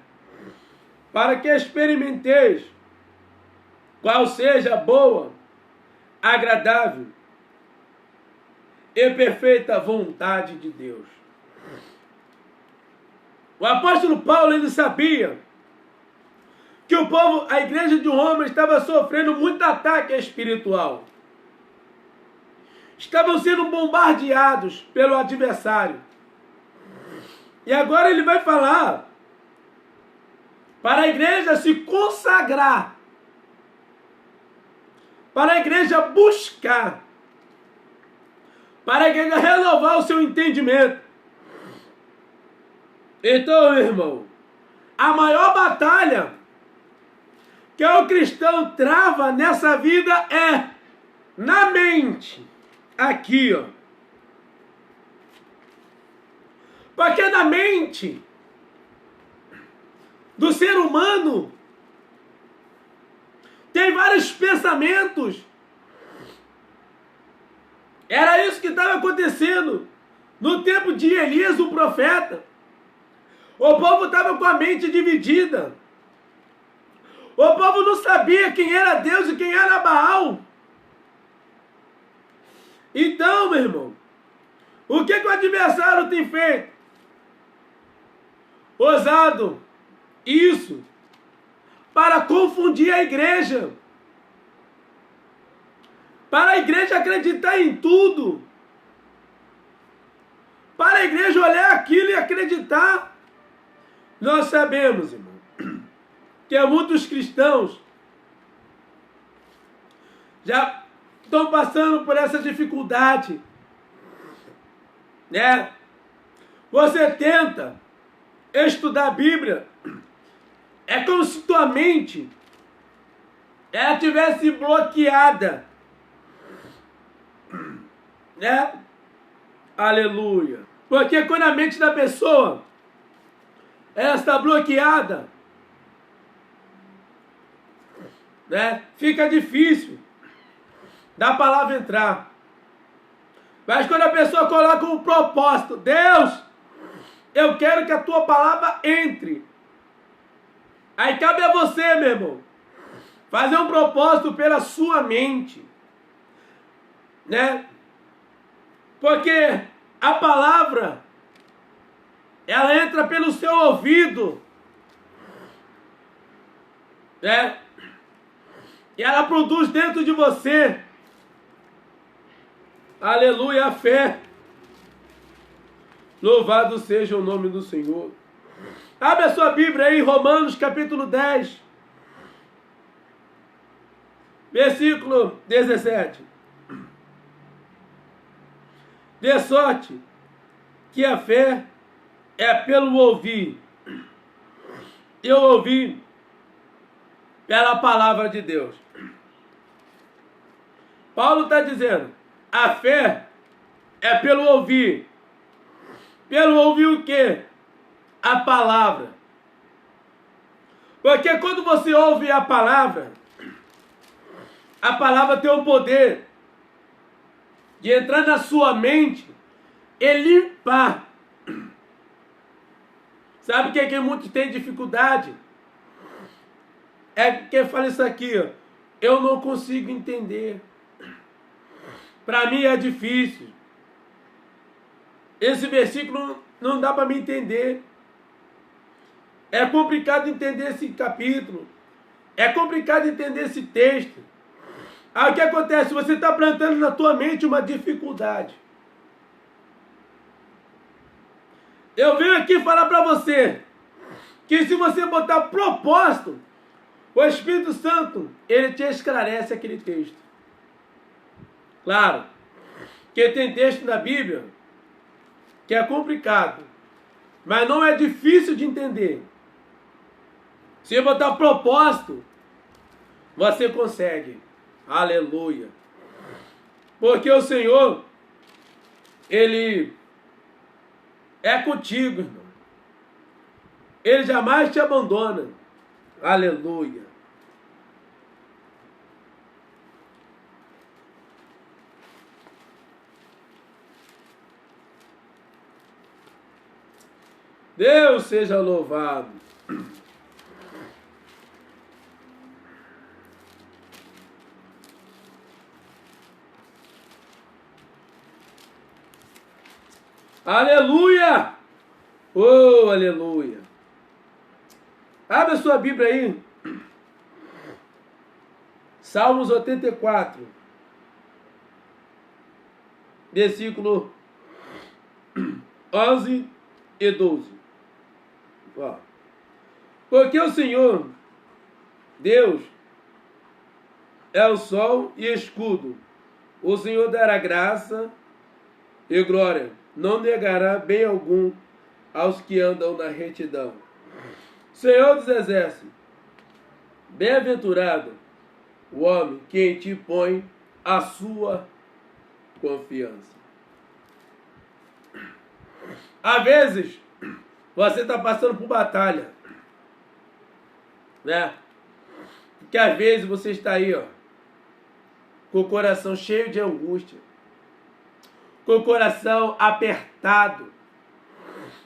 para que experimenteis qual seja a boa, agradável e perfeita vontade de Deus. O apóstolo Paulo, ele sabia que o povo, a igreja de Roma, estava sofrendo muito ataque espiritual. Estavam sendo bombardeados pelo adversário. E agora ele vai falar para a igreja se consagrar, para a igreja buscar, para a igreja renovar o seu entendimento. Então, meu irmão, a maior batalha que o cristão trava nessa vida é na mente. Aqui, ó. Porque na mente do ser humano tem vários pensamentos. Era isso que estava acontecendo no tempo de Elias, o profeta. O povo estava com a mente dividida. O povo não sabia quem era Deus e quem era Baal. Então, meu irmão, o que o adversário tem feito? Usado isso para confundir a igreja. Para a igreja acreditar em tudo. Para a igreja olhar aquilo e acreditar. Nós sabemos, irmão, que muitos cristãos já estão passando por essa dificuldade, né? Você tenta estudar a Bíblia, é como se tua mente ela tivesse bloqueada, né? Aleluia. Porque quando a mente da pessoa ela está bloqueada, né? Fica difícil da palavra entrar. Mas quando a pessoa coloca um propósito, Deus, eu quero que a tua palavra entre. Aí cabe a você, meu irmão, fazer um propósito pela sua mente, né? Porque a palavra, ela entra pelo seu ouvido, né? E ela produz dentro de você, aleluia, a fé. Louvado seja o nome do Senhor. Abre a sua Bíblia aí, Romanos capítulo 10, versículo 17. De sorte que a fé é pelo ouvir. Eu ouvi pela palavra de Deus. Paulo está dizendo, a fé é pelo ouvir. Pelo ouvir o quê? A palavra. Porque quando você ouve a palavra tem o poder de entrar na sua mente e limpar. Sabe o que muitos têm dificuldade? É que fala isso aqui, ó, eu não consigo entender. Para mim é difícil. Esse versículo não dá para me entender. É complicado entender esse capítulo. É complicado entender esse texto. Aí o que acontece? Você está plantando na tua mente uma dificuldade. Eu venho aqui falar para você que se você botar propósito, o Espírito Santo, ele te esclarece aquele texto. Claro, que tem texto na Bíblia que é complicado, mas não é difícil de entender. Se botar propósito, você consegue. Aleluia. Porque o Senhor, ele é contigo, irmão. Ele jamais te abandona. Aleluia. Deus seja louvado. Aleluia! Oh, aleluia! Abre a sua Bíblia aí. Salmos 84. Versículo 11 e 12. Ó. Porque o Senhor, Deus, é o sol e escudo. O Senhor dará graça e glória. Não negará bem algum aos que andam na retidão. Senhor dos exércitos, bem-aventurado o homem que em ti põe a sua confiança. Às vezes, você está passando por batalha, né? Porque às vezes você está aí, ó, com o coração cheio de angústia, com o coração apertado.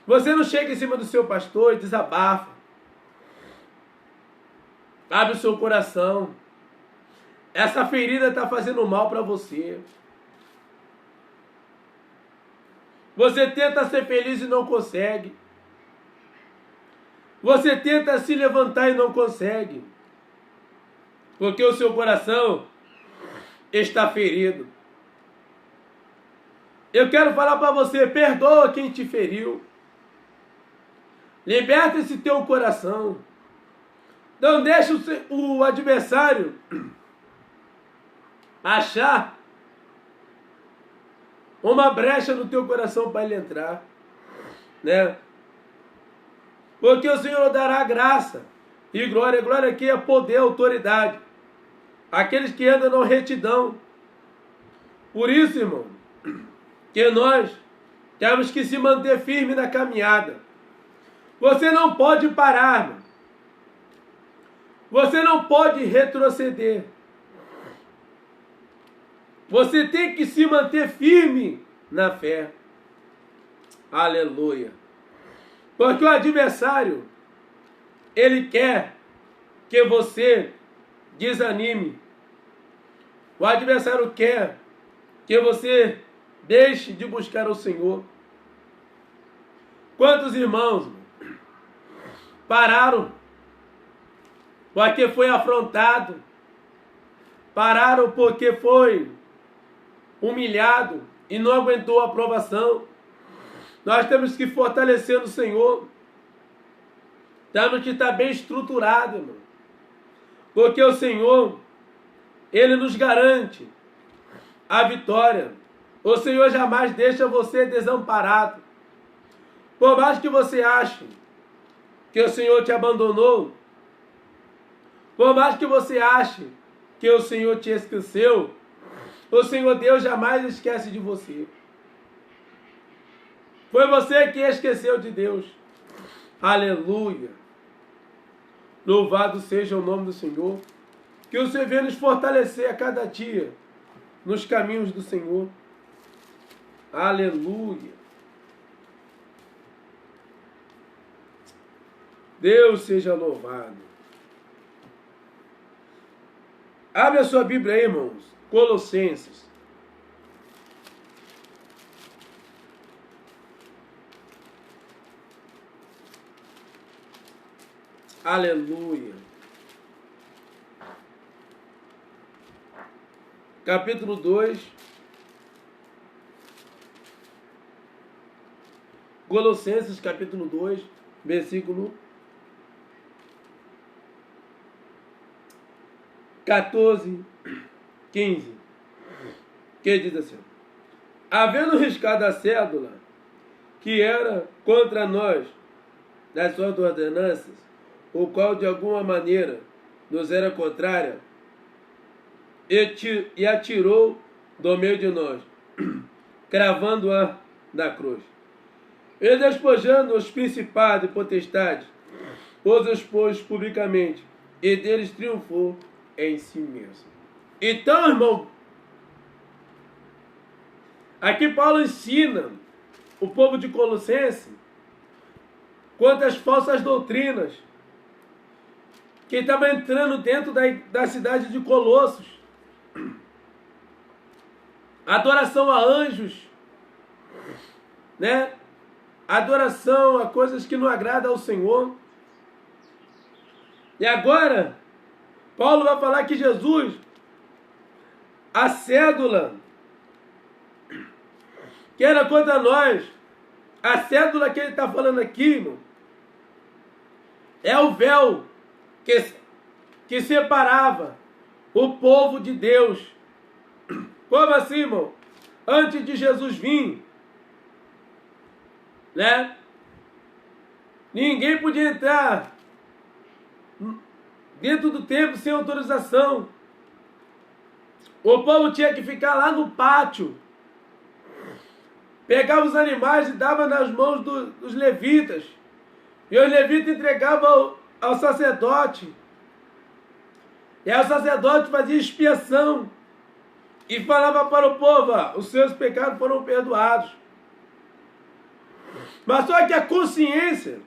Você não chega em cima do seu pastor e desabafa. Abre o seu coração. Essa ferida está fazendo mal para você. Você tenta ser feliz e não consegue. Você tenta se levantar e não consegue. Porque o seu coração está ferido. Eu quero falar para você, perdoa quem te feriu. Liberta esse teu coração. Não deixe o adversário achar uma brecha no teu coração para ele entrar, né? Porque o Senhor dará graça e glória. Glória aqui é poder, autoridade. Aqueles que andam na retidão. Por isso, irmão, que nós temos que se manter firme na caminhada. Você não pode parar, irmão. Você não pode retroceder. Você tem que se manter firme na fé. Aleluia. Porque o adversário, ele quer que você desanime. O adversário quer que você deixe de buscar o Senhor. Quantos irmãos pararam porque foi afrontado, pararam porque foi humilhado e não aguentou a aprovação. Nós temos que fortalecer no Senhor. Temos que estar bem estruturado, irmão. Porque o Senhor, Ele nos garante a vitória. O Senhor jamais deixa você desamparado. Por mais que você ache que o Senhor te abandonou, por mais que você ache que o Senhor te esqueceu, o Senhor Deus jamais esquece de você. Foi você que esqueceu de Deus. Aleluia. Louvado seja o nome do Senhor. Que o Senhor venha nos fortalecer a cada dia nos caminhos do Senhor. Aleluia. Deus seja louvado. Abre a sua Bíblia aí, irmãos. Colossenses. Aleluia. Capítulo 2. Colossenses, capítulo 2, versículo 14, 15. Que diz assim: havendo riscado a cédula que era contra nós das suas ordenanças, o qual de alguma maneira nos era contrária, e atirou do meio de nós, cravando-a na cruz. E despojando os principados e potestades, os expôs publicamente, e deles triunfou em si mesmo. Então, irmão, aqui Paulo ensina o povo de Colossenses quanto às falsas doutrinas que estavam entrando dentro da cidade de Colossos. Adoração a anjos, né? Adoração a coisas que não agradam ao Senhor. E agora, Paulo vai falar que Jesus, a cédula que era contra nós, a cédula que ele está falando aqui, irmão, é o véu que separava o povo de Deus. Como assim, irmão? Antes de Jesus vir, né? Ninguém podia entrar dentro do templo sem autorização. O povo tinha que ficar lá no pátio. Pegava os animais e dava nas mãos dos levitas. E os levitas entregavam ao sacerdote. E aí o sacerdote fazia expiação. E falava para o povo: os seus pecados foram perdoados. Mas só que a consciência,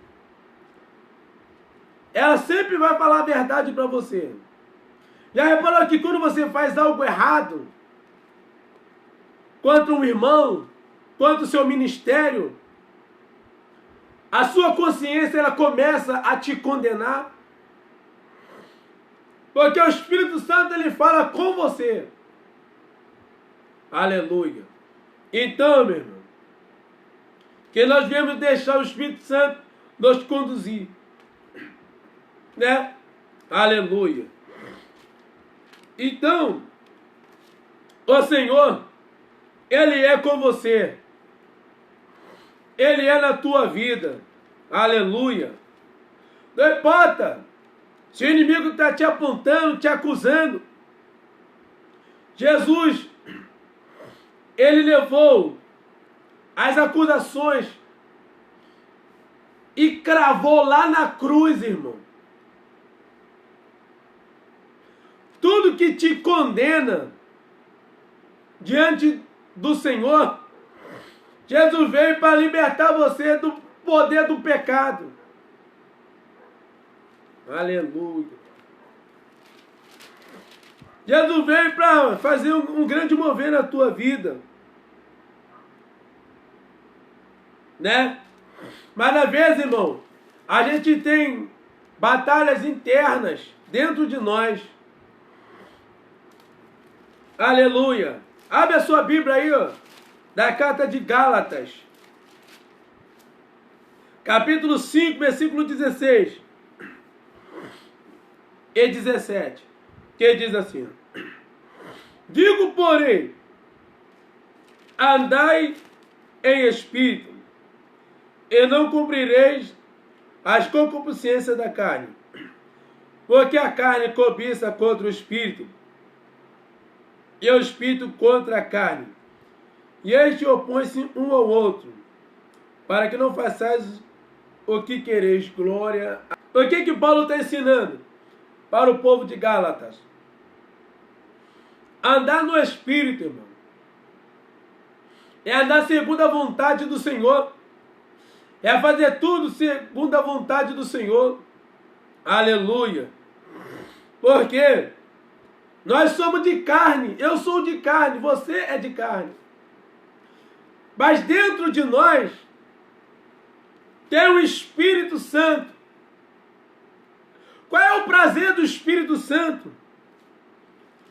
ela sempre vai falar a verdade para você. Já reparou que quando você faz algo errado contra um irmão, contra o seu ministério, a sua consciência ela começa a te condenar? Porque o Espírito Santo ele fala com você. Aleluia. Então, meu irmão, que nós viemos deixar o Espírito Santo nos conduzir, né? Aleluia. Então, o Senhor, Ele é com você. Ele é na tua vida. Aleluia. Não importa se o inimigo está te apontando, te acusando. Jesus, Ele levou as acusações e cravou lá na cruz, irmão. Tudo que te condena diante do Senhor, Jesus veio para libertar você do poder do pecado. Aleluia. Jesus veio para fazer um grande mover na tua vida, né? Mas às vezes, irmão, a gente tem batalhas internas dentro de nós. Aleluia. Abre a sua Bíblia aí, ó, da carta de Gálatas. Capítulo 5, versículo 16 e 17. Que diz assim: digo, porém, andai em espírito, e não cumprireis as concupiscências da carne. Porque a carne cobiça contra o espírito, e o espírito contra a carne. E este opõe-se um ao outro, para que não façais o que quereis. Glória. O que Paulo está ensinando para o povo de Gálatas? Andar no espírito, irmão, é andar segundo a vontade do Senhor, é fazer tudo segundo a vontade do Senhor. Aleluia. Porque nós somos de carne, eu sou de carne, você é de carne. Mas dentro de nós tem o Espírito Santo. Qual é o prazer do Espírito Santo?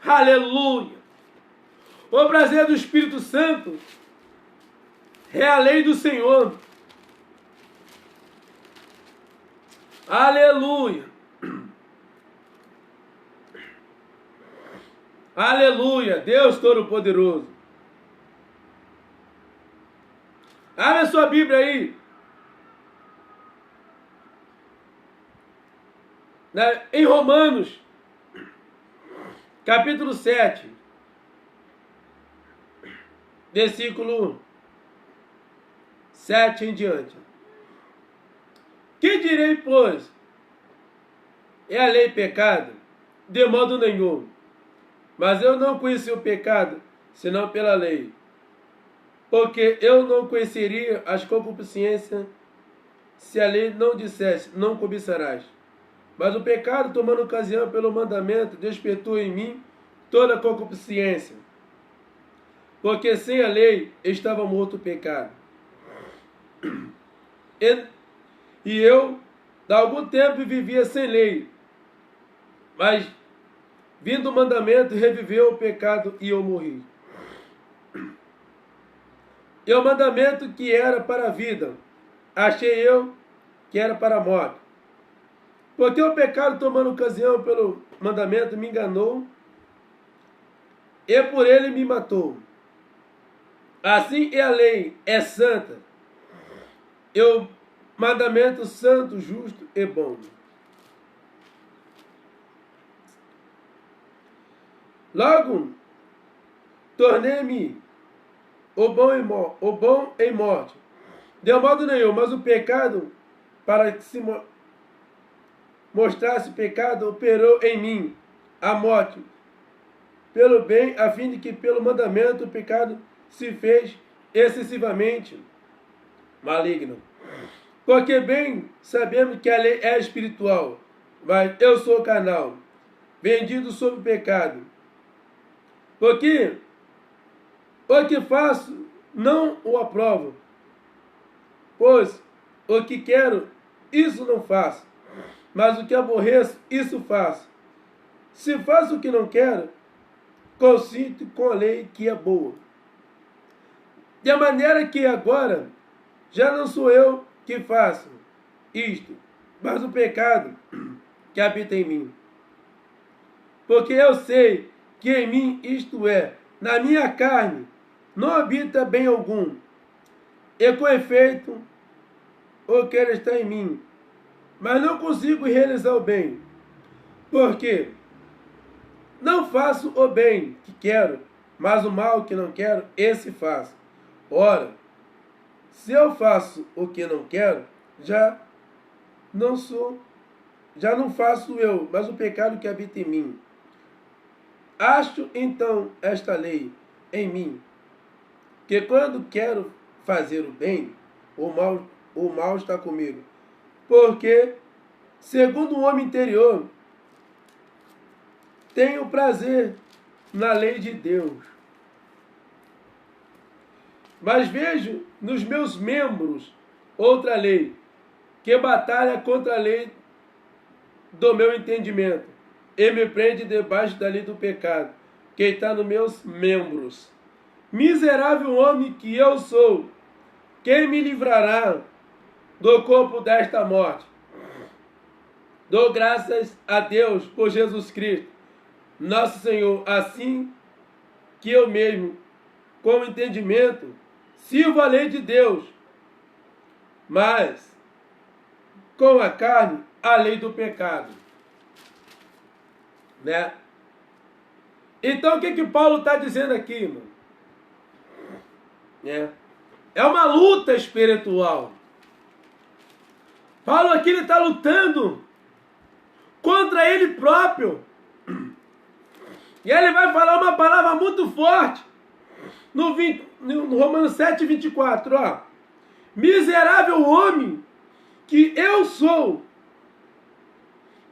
Aleluia. O prazer do Espírito Santo é a lei do Senhor. Aleluia. Aleluia. Deus Todo-Poderoso. Abre a sua Bíblia aí. Em Romanos, capítulo 7, versículo 7 em diante. Que direi, pois? É a lei pecado? De modo nenhum. Mas eu não conheci o pecado, senão pela lei. Porque eu não conheceria as concupiscências se a lei não dissesse, não cobiçarás. Mas o pecado, tomando ocasião pelo mandamento, despertou em mim toda a concupiscência. Porque sem a lei estava morto o pecado. E eu, há algum tempo, vivia sem lei. Mas, vindo o mandamento, reviveu o pecado e eu morri. E o mandamento que era para a vida, achei eu que era para a morte. Porque o pecado, tomando ocasião pelo mandamento, me enganou e por ele me matou. Assim a lei é santa, e o mandamento santo, justo e bom. Logo, tornei-me o bom em morte. De modo nenhum, mas o pecado, para que se mostrasse pecado, operou em mim a morte pelo bem, a fim de que pelo mandamento o pecado se fez excessivamente maligno. Porque bem sabemos que a lei é espiritual, mas eu sou carnal, vendido sob o pecado. Porque o que faço não o aprovo, pois o que quero, isso não faço, mas o que aborreço, isso faço. Se faço o que não quero, consinto com a lei que é boa. De maneira que agora já não sou eu que faço isto, mas o pecado que habita em mim. Porque eu sei que em mim, isto é, na minha carne, não habita bem algum. E com efeito, o que está em mim, mas não consigo realizar o bem. Porque não faço o bem que quero, mas o mal que não quero, esse faço. Ora, se eu faço o que não quero, já não faço eu, mas o pecado que habita em mim. Acho então esta lei em mim, que quando quero fazer o bem, o mal está comigo. Porque, segundo o homem interior, tenho prazer na lei de Deus. Mas vejo nos meus membros outra lei, que batalha contra a lei do meu entendimento e me prende debaixo da lei do pecado, que está nos meus membros. Miserável homem que eu sou, quem me livrará do corpo desta morte? Dou graças a Deus por Jesus Cristo, nosso Senhor, assim que eu mesmo, com entendimento, sirvo a lei de Deus, mas com a carne, a lei do pecado. Né? Então o que Paulo está dizendo aqui, mano? É uma luta espiritual. Paulo aqui está lutando contra ele próprio. E ele vai falar uma palavra muito forte no Romanos 7, 24. Ó. Miserável homem que eu sou,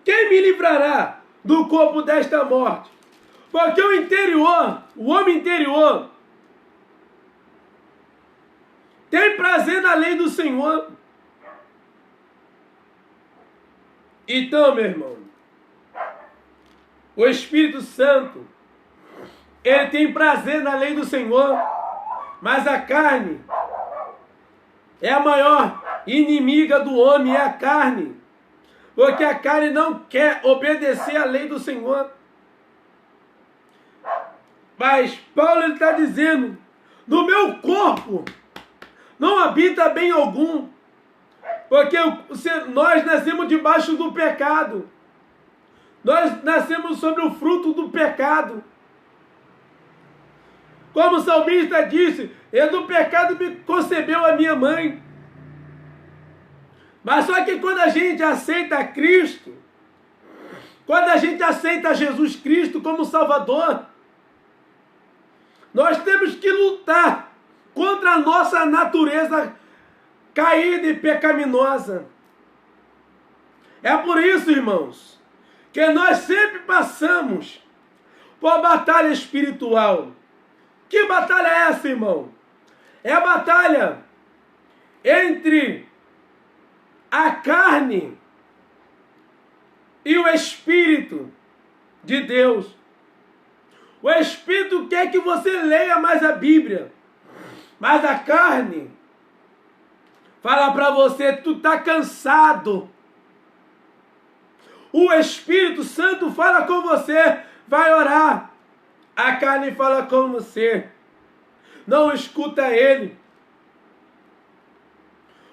quem me livrará do corpo desta morte? Porque o homem interior, tem prazer na lei do Senhor. Então, meu irmão, o Espírito Santo, ele tem prazer na lei do Senhor, mas a carne é a maior inimiga do homem, é a carne. Porque a carne não quer obedecer à lei do Senhor. Mas Paulo está dizendo, no meu corpo não habita bem algum, porque nós nascemos debaixo do pecado. Nós nascemos sobre o fruto do pecado. Como o salmista disse, do pecado me concebeu a minha mãe. Mas só que quando a gente aceita Cristo, quando a gente aceita Jesus Cristo como Salvador, nós temos que lutar contra a nossa natureza caída e pecaminosa. É por isso, irmãos, que nós sempre passamos por batalha espiritual. Que batalha é essa, irmão? É a batalha entre a carne e o Espírito de Deus. O Espírito quer que você leia mais a Bíblia, mas a carne fala para você, tu está cansado. O Espírito Santo fala com você, vai orar. A carne fala com você, não escuta ele.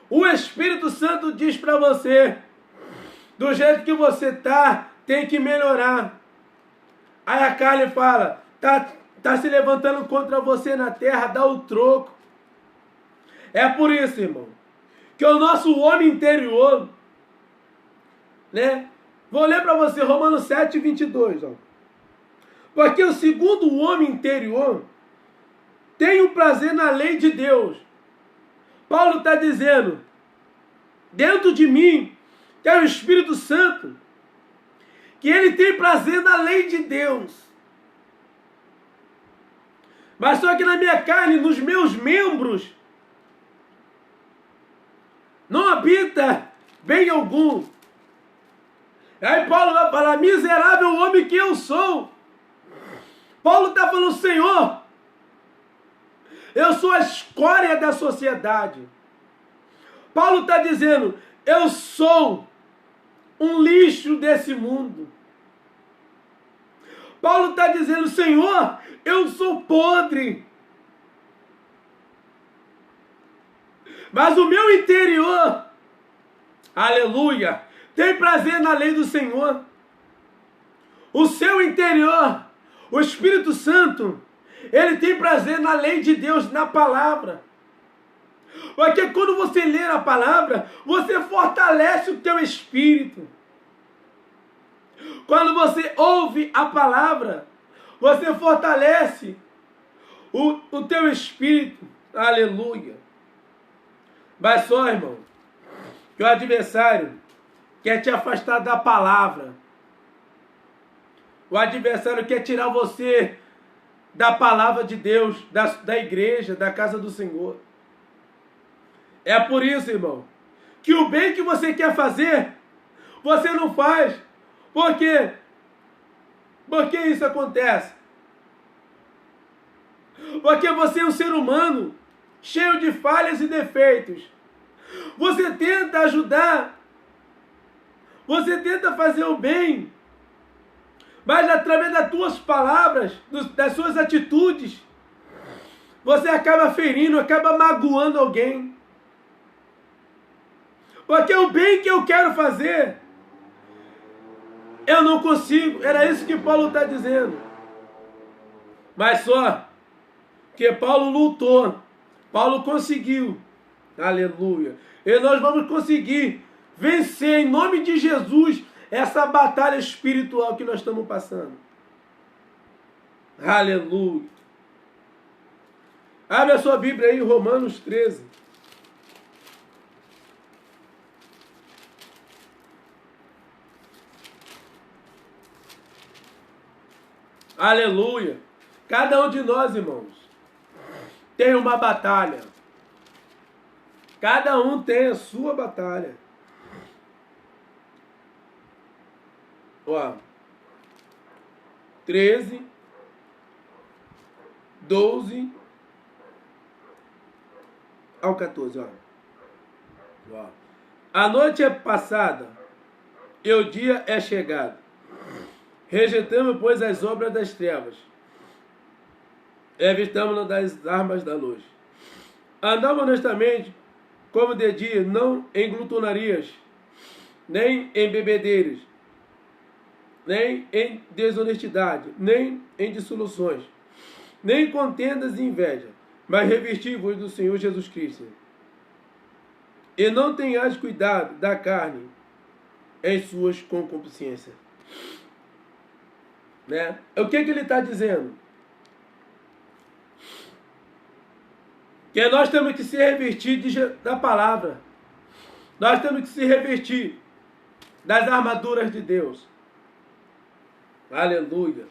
O Espírito Santo diz para você, do jeito que você está, tem que melhorar. Aí a carne fala, tá se levantando contra você na terra, dá o troco. É por isso, irmão, que o nosso homem interior, né? Vou ler para você Romanos 7, 22, ó. Porque o segundo homem interior tem o prazer na lei de Deus. Paulo está dizendo, dentro de mim, que é o Espírito Santo, que ele tem prazer na lei de Deus. Mas só que na minha carne, nos meus membros, não habita bem algum. Aí Paulo vai falar, miserável homem que eu sou. Paulo está falando, Senhor, eu sou a escória da sociedade. Paulo está dizendo, eu sou um lixo desse mundo. Paulo está dizendo, Senhor, eu sou podre. Mas o meu interior, aleluia, tem prazer na lei do Senhor. O seu interior, o Espírito Santo, ele tem prazer na lei de Deus, na palavra. Porque quando você lê a palavra, você fortalece o teu espírito. Quando você ouve a palavra, você fortalece o teu espírito. Aleluia. Mas só, irmão, que o adversário quer te afastar da palavra. O adversário quer tirar você da palavra de Deus, da igreja, da casa do Senhor. É por isso, irmão, que o bem que você quer fazer, você não faz. Por quê? Por que isso acontece? Porque você é um ser humano cheio de falhas e defeitos. Você tenta ajudar, você tenta fazer o bem, mas através das tuas palavras, das suas atitudes, você acaba ferindo, acaba magoando alguém. Porque o bem que eu quero fazer, eu não consigo. Era isso que Paulo está dizendo. Mas só que Paulo lutou, Paulo conseguiu. Aleluia. E nós vamos conseguir vencer em nome de Jesus essa batalha espiritual que nós estamos passando. Aleluia. Abre a sua Bíblia aí, Romanos 13. Aleluia. Cada um de nós, irmãos, tem uma batalha. Cada um tem a sua batalha. Ó, 13, 12 ao 14, ó. A noite é passada e o dia é chegado. Rejeitamos, pois, as obras das trevas. Evitamos-nos das armas da luz. Andamos honestamente, como de dia, não em glutonarias, nem em bebedeiras, nem em desonestidade, nem em dissoluções, nem em contendas e inveja, mas revesti-vos do Senhor Jesus Cristo. E não tenhais cuidado da carne em suas concupiscências. Né? O que ele está dizendo? Que nós temos que se revestir da palavra. Nós temos que se revestir das armaduras de Deus. Aleluia.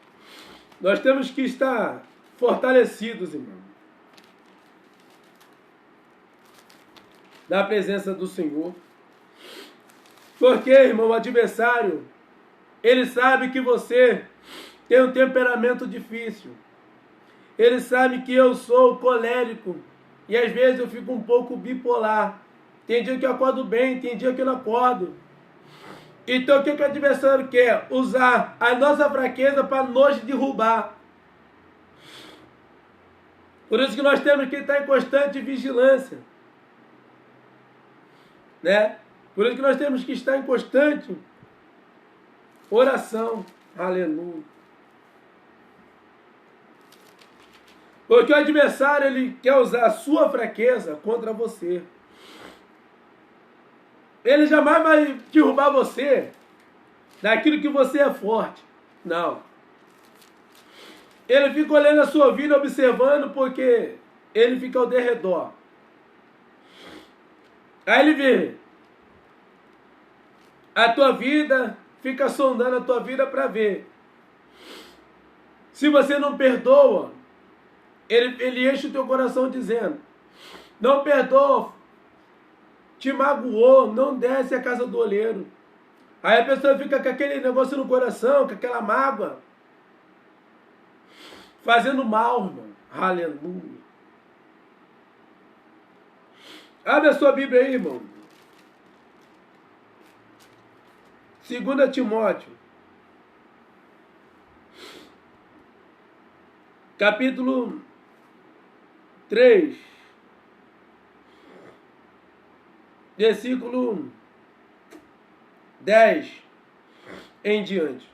Nós temos que estar fortalecidos, irmão, na presença do Senhor. Porque, irmão, o adversário, ele sabe que você tem um temperamento difícil. Ele sabe que eu sou colérico. E às vezes eu fico um pouco bipolar. Tem dia que eu acordo bem, tem dia que eu não acordo. Então o que o adversário quer? Usar a nossa fraqueza para nos derrubar. Por isso que nós temos que estar em constante vigilância. Né? Por isso que nós temos que estar em constante oração. Aleluia. Porque o adversário, ele quer usar a sua fraqueza contra você. Ele jamais vai derrubar você daquilo que você é forte. Não. Ele fica olhando a sua vida, observando, porque ele fica ao derredor. Aí ele vê a tua vida, fica sondando a tua vida para ver. Se você não perdoa, ele enche o teu coração dizendo: não perdoa, te magoou, não desce a casa do olheiro. Aí a pessoa fica com aquele negócio no coração, com aquela mágoa, fazendo mal, irmão. Aleluia. Abre a sua Bíblia aí, irmão. 2 Timóteo, capítulo 3, versículo 10 em diante.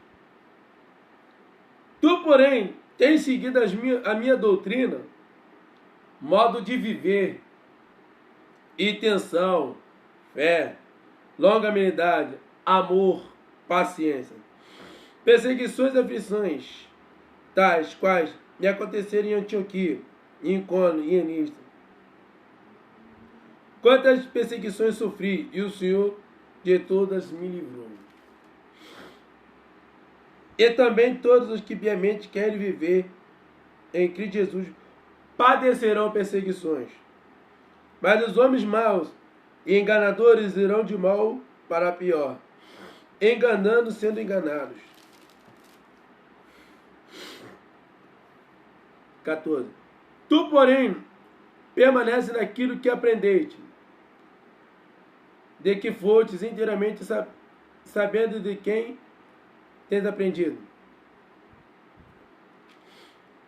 Tu, porém, tens seguido a minha doutrina, modo de viver, intenção, fé, longanimidade, amor, paciência, perseguições e aflições, tais quais me aconteceram em Antioquia, em Icônio e em Listra. Quantas perseguições sofri, e o Senhor de todas me livrou. E também todos os que piamente querem viver em Cristo Jesus padecerão perseguições. Mas os homens maus e enganadores irão de mal para pior, enganando, sendo enganados. 14. Tu, porém, permanece naquilo que aprendeste, de que fostes inteiramente sabendo de quem tens aprendido,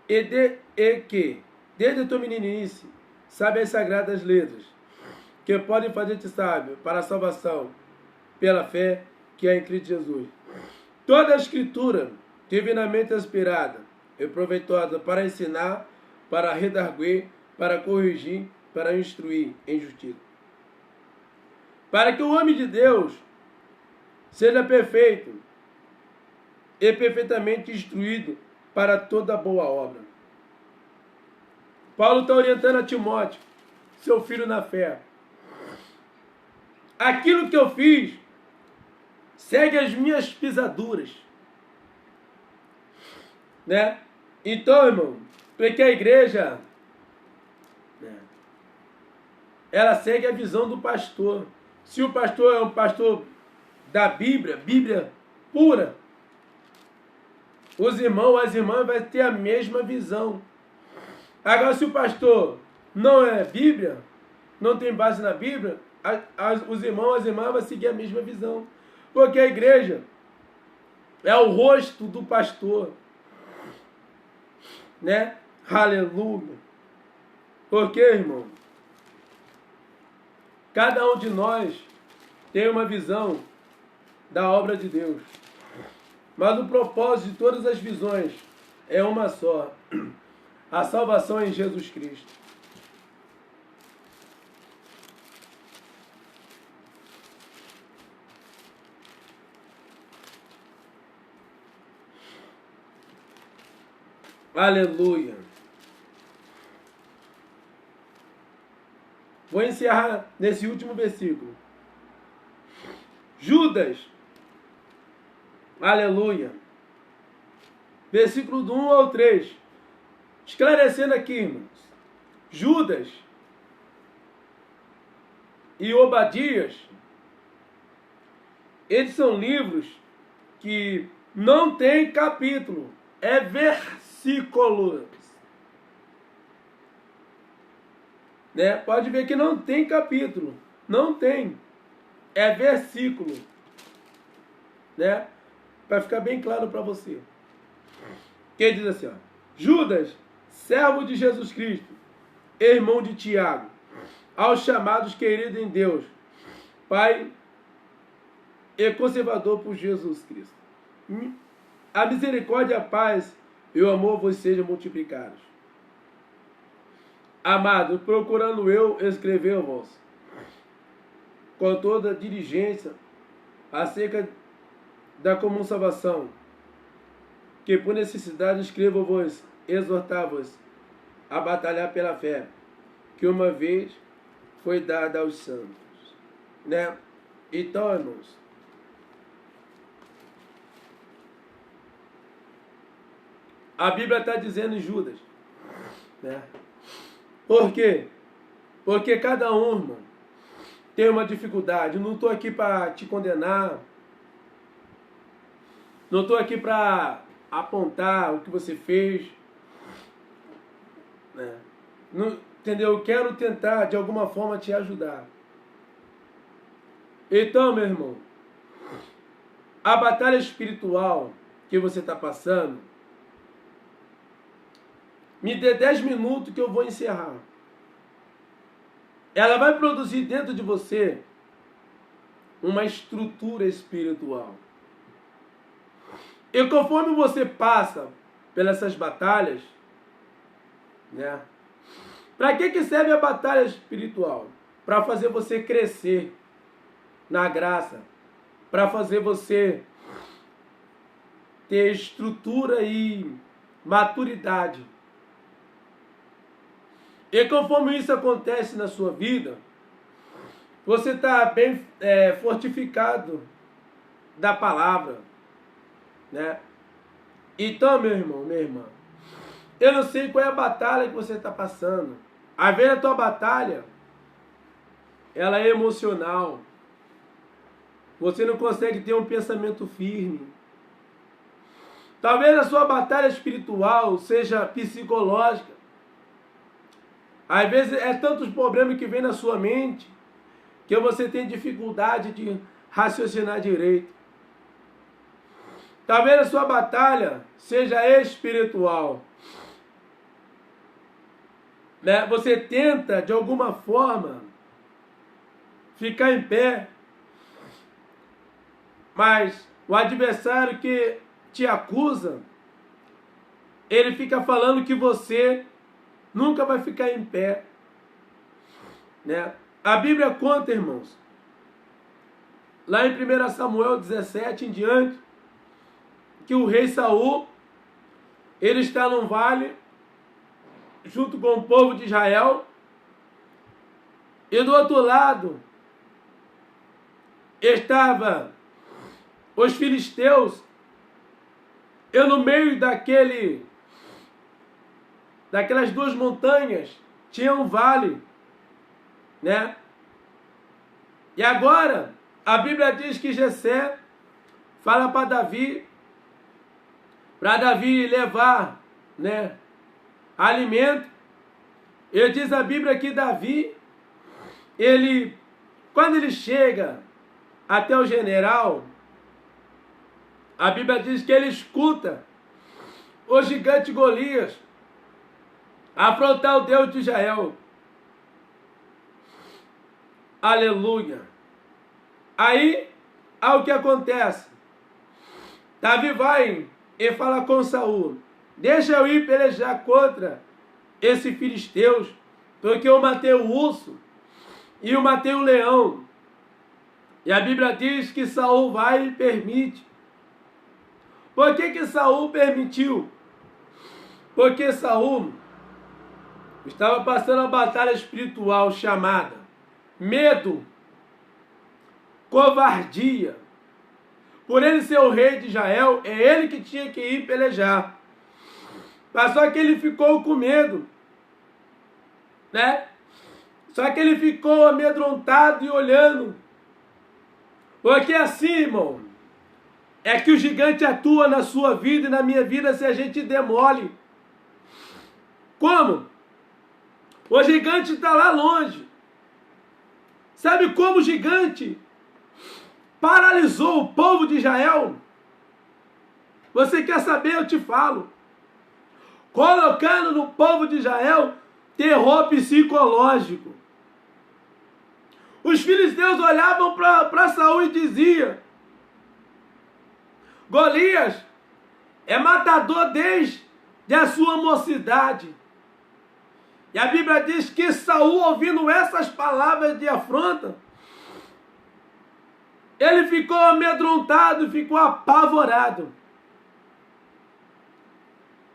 e que, desde a tua meninice, sabe as sagradas letras, que podem fazer-te sábio para a salvação, pela fé que é em Cristo Jesus. Toda a Escritura, divinamente inspirada e proveitosa para ensinar, para redarguir, para corrigir, para instruir em justiça. Para que o homem de Deus seja perfeito e perfeitamente instruído para toda boa obra. Paulo está orientando a Timóteo, seu filho na fé. Aquilo que eu fiz segue as minhas pisaduras. Né? Então, irmão, porque a igreja, né, ela segue a visão do pastor. Se o pastor é um pastor da Bíblia, Bíblia pura, os irmãos, as irmãs vão ter a mesma visão. Agora, se o pastor não é Bíblia, não tem base na Bíblia, os irmãos, as irmãs vão seguir a mesma visão. Porque a igreja é o rosto do pastor. Né? Aleluia. Porque, irmão, cada um de nós tem uma visão da obra de Deus. Mas o propósito de todas as visões é uma só: a salvação em Jesus Cristo. Aleluia. Vou encerrar nesse último versículo. Judas. Aleluia. Versículo do 1 ao 3. Esclarecendo aqui, irmãos. Judas e Obadias, eles são livros que não tem capítulo. É versículos. Né? Pode ver que não tem capítulo. Não tem. É versículo. Né? Para ficar bem claro para você. Que diz assim, ó: Judas, servo de Jesus Cristo, irmão de Tiago, aos chamados queridos em Deus, Pai e conservador por Jesus Cristo. A misericórdia, a paz e o amor vos sejam multiplicados. Amados, procurando eu escrever-vos com toda diligência acerca da comum salvação, que por necessidade escrevo-vos, exortar-vos a batalhar pela fé, que uma vez foi dada aos santos. Né? Então, irmãos, a Bíblia está dizendo em Judas. Né? Por quê? Porque cada um, irmão, tem uma dificuldade. Eu não estou aqui para te condenar. Não estou aqui para apontar o que você fez. Né? Não, entendeu? Eu quero tentar, de alguma forma, te ajudar. Então, meu irmão, a batalha espiritual que você está passando, me dê 10 minutos que eu vou encerrar. Ela vai produzir dentro de você uma estrutura espiritual. E conforme você passa pelas essas batalhas, né? Para que serve a batalha espiritual? Para fazer você crescer na graça, para fazer você ter estrutura e maturidade. E conforme isso acontece na sua vida, você está bem fortificado da palavra. Né? Então, meu irmão, minha irmã, eu não sei qual é a batalha que você está passando. Às vezes a tua batalha, ela é emocional. Você não consegue ter um pensamento firme. Talvez a sua batalha espiritual seja psicológica. Às vezes é tantos problemas que vem na sua mente que você tem dificuldade de raciocinar direito. Talvez a sua batalha seja espiritual. Né? Você tenta, de alguma forma, ficar em pé, mas o adversário que te acusa, ele fica falando que você nunca vai ficar em pé. Né? A Bíblia conta, irmãos, lá em 1 Samuel 17 em diante, que o rei Saul, ele está num vale, junto com o povo de Israel, e do outro lado estava os filisteus, e no meio daquelas duas montanhas tinha um vale, né? E agora a Bíblia diz que Jessé fala para Davi levar, né, alimento. E diz a Bíblia que Davi, quando ele chega até o general, a Bíblia diz que ele escuta o gigante Golias afrontar o Deus de Israel. Aleluia! Aí, o que acontece? Davi vai e fala com Saul: deixa eu ir pelejar contra esses filisteus, porque eu matei o urso e eu matei o leão. E a Bíblia diz que Saul vai e permite. Por que Saul permitiu? Porque Saul estava passando uma batalha espiritual chamada medo, covardia. Por ele ser o rei de Israel, é ele que tinha que ir pelejar. Mas só que ele ficou com medo, né? Só que ele ficou amedrontado e olhando. Porque assim, irmão, é que o gigante atua na sua vida e na minha vida se a gente demole. Como? O gigante está lá longe. Sabe como o gigante paralisou o povo de Israel? Você quer saber? Eu te falo. Colocando no povo de Israel terror psicológico. Os filisteus olhavam para Saul e diziam: Golias é matador desde a sua mocidade. E a Bíblia diz que Saul, ouvindo essas palavras de afronta, ele ficou amedrontado, ficou apavorado.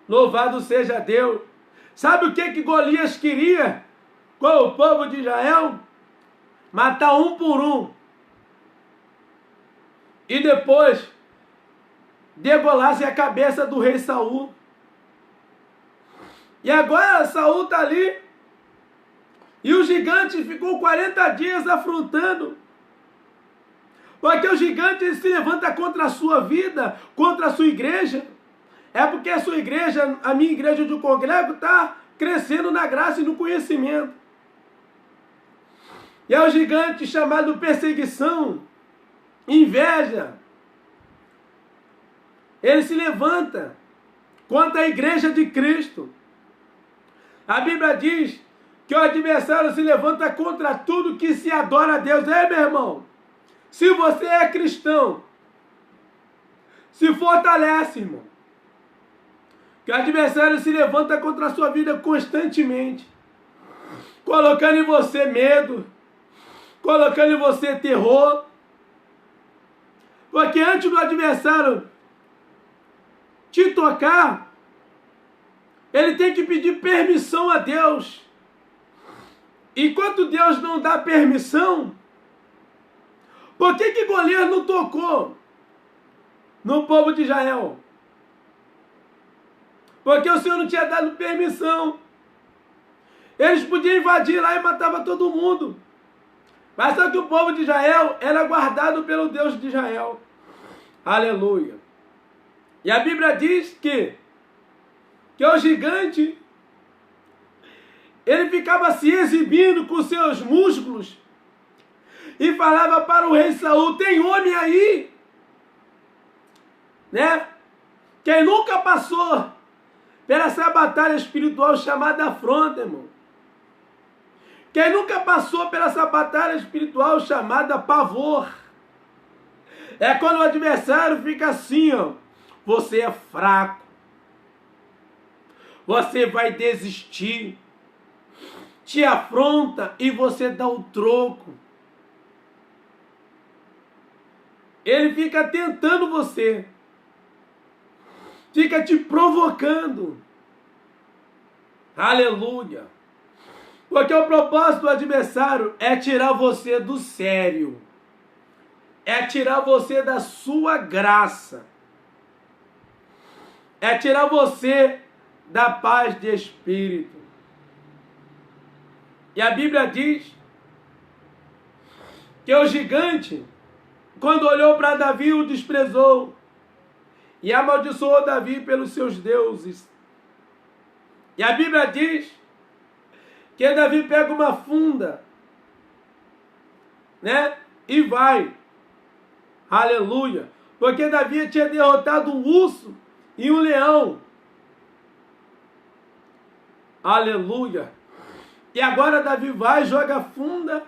Louvado seja Deus. Sabe o que Golias queria com o povo de Israel? Matar um por um. E depois degolasse a cabeça do rei Saul. E agora Saul está ali. E o gigante ficou 40 dias afrontando. Porque o gigante se levanta contra a sua vida, contra a sua igreja. É porque a sua igreja, a minha igreja onde eu congrego, está crescendo na graça e no conhecimento. E é o gigante chamado perseguição, inveja. Ele se levanta contra a igreja de Cristo. A Bíblia diz que o adversário se levanta contra tudo que se adora a Deus. Ei, meu irmão, se você é cristão, se fortalece, irmão. Que o adversário se levanta contra a sua vida constantemente, colocando em você medo, colocando em você terror. Porque antes do adversário te tocar, ele tem que pedir permissão a Deus. Enquanto Deus não dá permissão, por que Golias não tocou no povo de Israel? Porque o Senhor não tinha dado permissão. Eles podiam invadir lá e matava todo mundo. Mas só que o povo de Israel era guardado pelo Deus de Israel. Aleluia. E a Bíblia diz que o gigante, ele ficava se exibindo com seus músculos e falava para o rei Saul: tem homem aí, né? Quem nunca passou pela essa batalha espiritual chamada afronta, irmão. Quem nunca passou pela essa batalha espiritual chamada pavor. É quando o adversário fica assim, ó. Você é fraco. Você vai desistir. Te afronta e você dá o troco. Ele fica tentando você. Fica te provocando. Aleluia. Porque o propósito do adversário é tirar você do sério. É tirar você da sua graça. É tirar você da paz de espírito. E a Bíblia diz que o gigante, quando olhou para Davi, o desprezou e amaldiçoou Davi pelos seus deuses. E a Bíblia diz que Davi pega uma funda, né? E vai. Aleluia. Porque Davi tinha derrotado um urso e um leão. Aleluia. E agora Davi vai, joga a funda,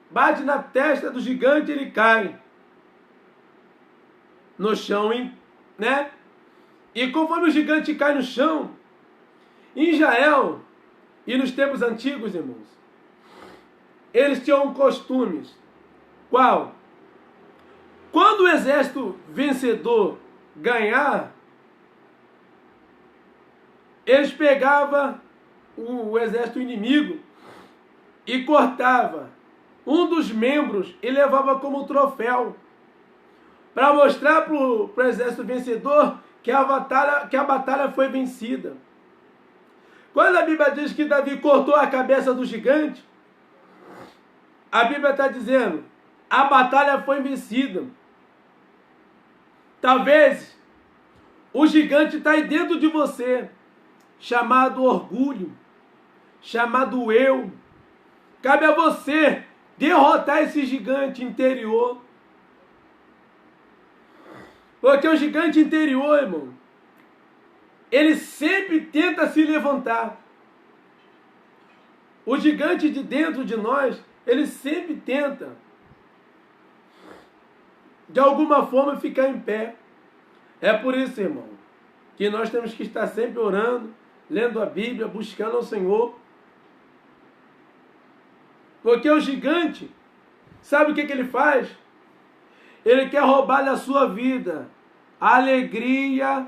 bate na testa do gigante e ele cai no chão, né? E conforme o gigante cai no chão, em Israel e nos tempos antigos, irmãos, eles tinham costumes. Qual? Quando o exército vencedor ganhar, eles pegavam o exército inimigo e cortava um dos membros e levava como troféu para mostrar para o exército vencedor que a batalha foi vencida. Quando a Bíblia diz que Davi cortou a cabeça do gigante, a Bíblia está dizendo: a batalha foi vencida. Talvez o gigante está aí dentro de você, chamado orgulho, chamado eu. Cabe a você derrotar esse gigante interior. Porque o gigante interior, irmão, ele sempre tenta se levantar. O gigante de dentro de nós, ele sempre tenta, de alguma forma, ficar em pé. É por isso, irmão, que nós temos que estar sempre orando, lendo a Bíblia, buscando ao Senhor. Porque o gigante, sabe o que ele faz? Ele quer roubar da sua vida a alegria.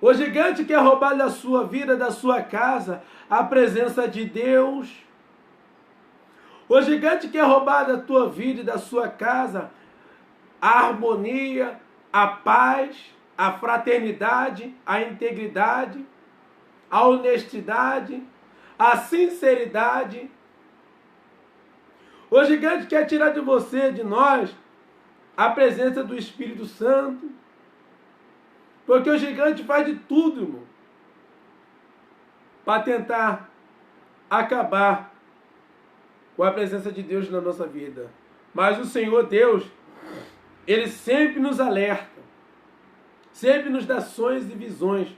O gigante quer roubar da sua vida, da sua casa, a presença de Deus. O gigante quer roubar da tua vida e da sua casa a harmonia, a paz, a fraternidade, a integridade, a honestidade, a sinceridade. O gigante quer tirar de você, de nós, a presença do Espírito Santo. Porque o gigante faz de tudo, irmão, para tentar acabar com a presença de Deus na nossa vida. Mas o Senhor Deus, Ele sempre nos alerta, sempre nos dá sonhos e visões.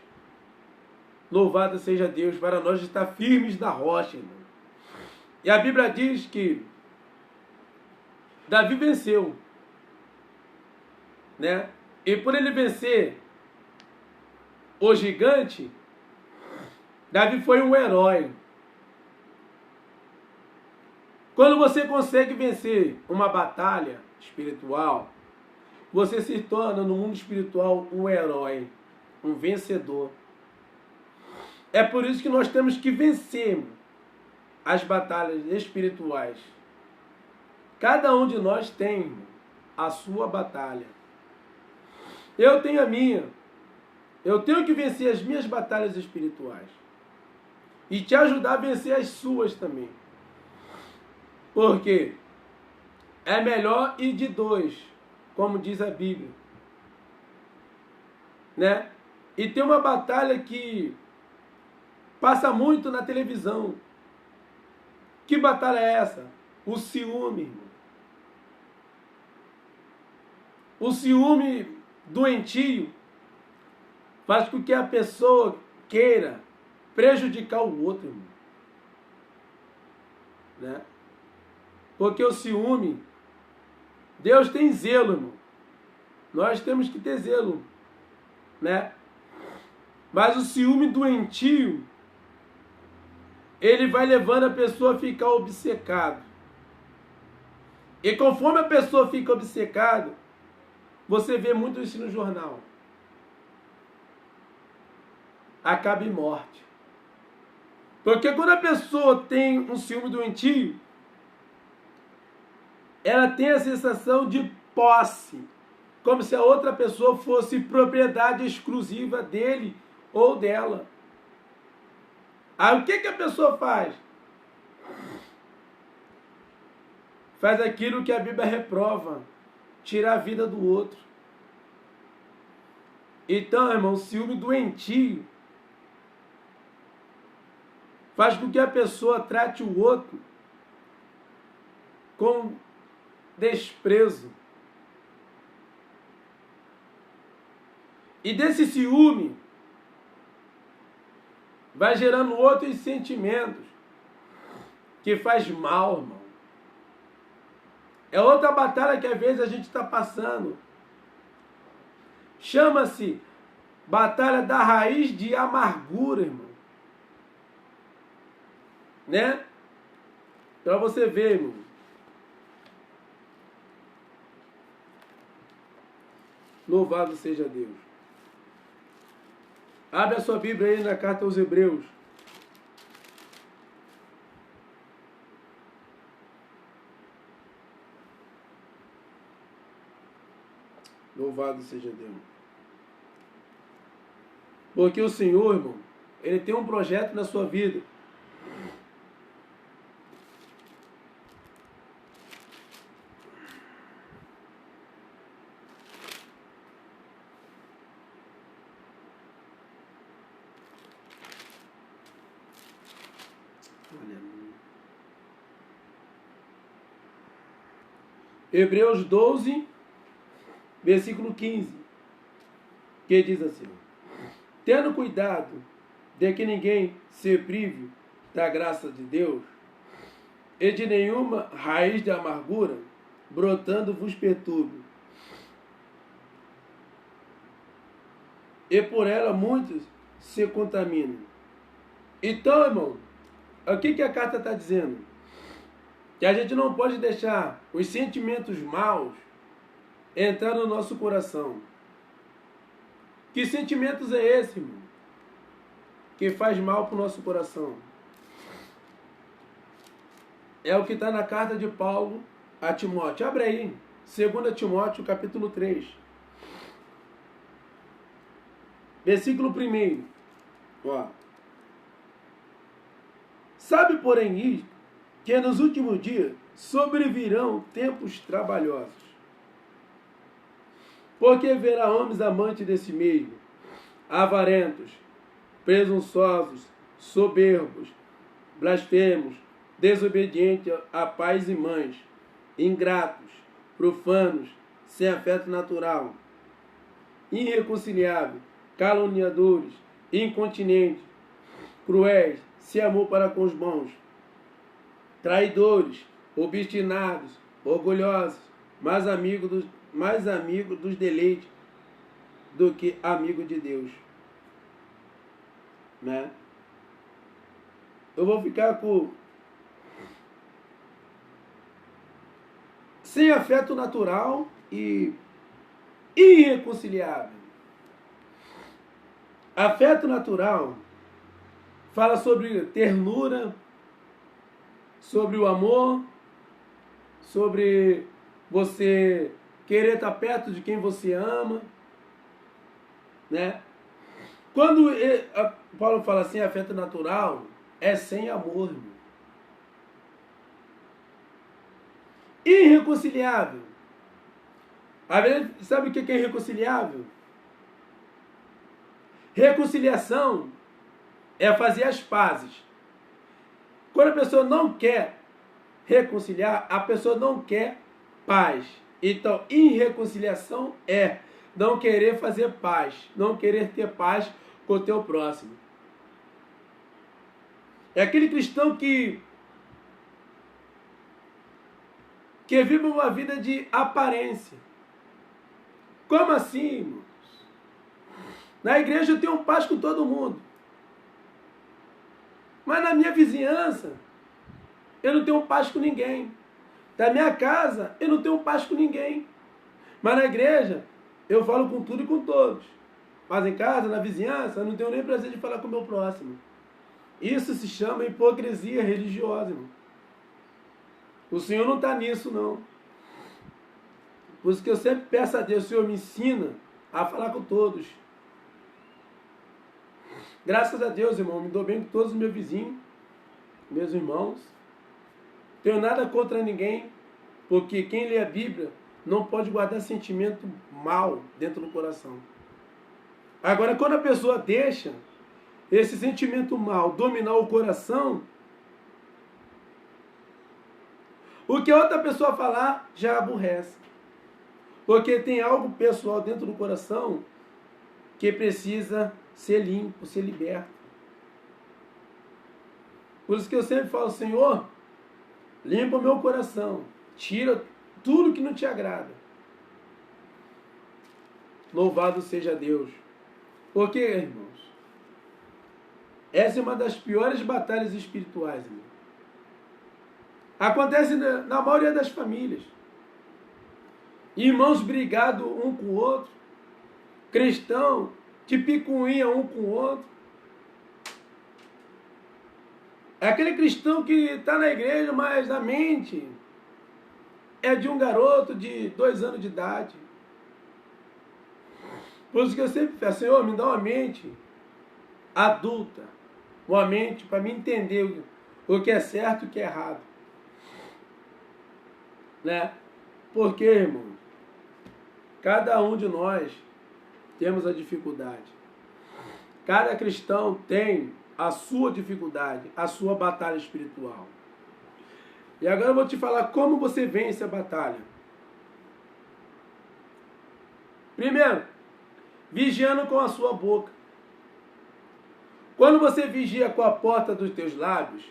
Louvado seja Deus, para nós estar firmes na rocha, irmão. E a Bíblia diz que Davi venceu, né? E por ele vencer o gigante, Davi foi um herói. Quando você consegue vencer uma batalha espiritual, você se torna no mundo espiritual um herói, um vencedor. É por isso que nós temos que vencer as batalhas espirituais. Cada um de nós tem a sua batalha. Eu tenho a minha. Eu tenho que vencer as minhas batalhas espirituais. E te ajudar a vencer as suas também. Porque é melhor ir de dois, como diz a Bíblia. Né? E tem uma batalha que passa muito na televisão. Que batalha é essa? O ciúme, irmão. O ciúme doentio faz com que a pessoa queira prejudicar o outro, irmão. Né? Porque o ciúme, Deus tem zelo, irmão. Nós temos que ter zelo, né? Mas o ciúme doentio, ele vai levando a pessoa a ficar obcecada. E conforme a pessoa fica obcecada, você vê muito isso no jornal. Acaba em morte. Porque quando a pessoa tem um ciúme doentio, ela tem a sensação de posse, como se a outra pessoa fosse propriedade exclusiva dele ou dela. Aí o que a pessoa faz? Faz aquilo que a Bíblia reprova, tirar a vida do outro. Então, irmão, o ciúme doentio faz com que a pessoa trate o outro com desprezo. E desse ciúme vai gerando outros sentimentos que faz mal, irmão. É outra batalha que às vezes a gente está passando. Chama-se batalha da raiz de amargura, irmão. Né? Para você ver, irmão. Louvado seja Deus. Abre a sua Bíblia aí na carta aos Hebreus. Louvado seja Deus. Porque o Senhor, irmão, Ele tem um projeto na sua vida. Hebreus 12, versículo 15, que diz assim: tendo cuidado de que ninguém se prive da graça de Deus, e de nenhuma raiz de amargura brotando vos perturbe, e por ela muitos se contaminam. Então, irmão, o que a carta está dizendo? Que a gente não pode deixar os sentimentos maus entrar no nosso coração. Que sentimentos é esse, irmão? Que faz mal para o nosso coração. É o que está na carta de Paulo a Timóteo. Abre aí, 2 Timóteo, capítulo 3. Versículo 1. Ó. Sabe, porém, isto, que nos últimos dias sobrevirão tempos trabalhosos. Porque haverá homens amantes desse mesmo, avarentos, presunçosos, soberbos, blasfemos, desobedientes a pais e mães, ingratos, profanos, sem afeto natural, irreconciliáveis, caluniadores, incontinentes, cruéis, sem amor para com os bons, traidores, obstinados, orgulhosos, mais amigos dos deleites do que amigo de Deus. Né? Eu vou ficar com sem afeto natural e irreconciliável. Afeto natural fala sobre ternura, sobre o amor, sobre você querer estar perto de quem você ama, né? Quando Paulo fala assim, afeto natural, é sem amor, irmão. Irreconciliável. Sabe o que é irreconciliável? Reconciliação é fazer as pazes. Quando a pessoa não quer reconciliar, a pessoa não quer paz. Então, irreconciliação é não querer fazer paz, não querer ter paz com o teu próximo. É aquele cristão que vive uma vida de aparência. Como assim, irmãos? Na igreja eu tenho paz com todo mundo. Mas na minha vizinhança, eu não tenho paz com ninguém. Da minha casa, eu não tenho paz com ninguém. Mas na igreja, eu falo com tudo e com todos. Mas em casa, na vizinhança, eu não tenho nem prazer de falar com o meu próximo. Isso se chama hipocrisia religiosa, irmão. O Senhor não está nisso, não. Por isso que eu sempre peço a Deus, o Senhor me ensina a falar com todos. Graças a Deus, irmão, me dou bem com todos os meus vizinhos, meus irmãos. Tenho nada contra ninguém, porque quem lê a Bíblia não pode guardar sentimento mal dentro do coração. Agora, quando a pessoa deixa esse sentimento mal dominar o coração, o que a outra pessoa falar já aborrece. Porque tem algo pessoal dentro do coração que precisa ser limpo, ser liberto. Por isso que eu sempre falo, Senhor, limpa o meu coração, tira tudo que não te agrada. Louvado seja Deus. Porque, irmãos, essa é uma das piores batalhas espirituais, irmão. Acontece na maioria das famílias. Irmãos brigados um com o outro, cristão de picuinha um com o outro. É aquele cristão que está na igreja, mas a mente é de um garoto de 2 anos de idade. Por isso que eu sempre peço, Senhor, me dá uma mente adulta, uma mente para me entender o que é certo e o que é errado. Né? Porque, irmão, cada um de nós temos a dificuldade. Cada cristão tem a sua dificuldade, a sua batalha espiritual. E agora eu vou te falar como você vence a batalha. Primeiro, vigiando com a sua boca. Quando você vigia com a porta dos teus lábios,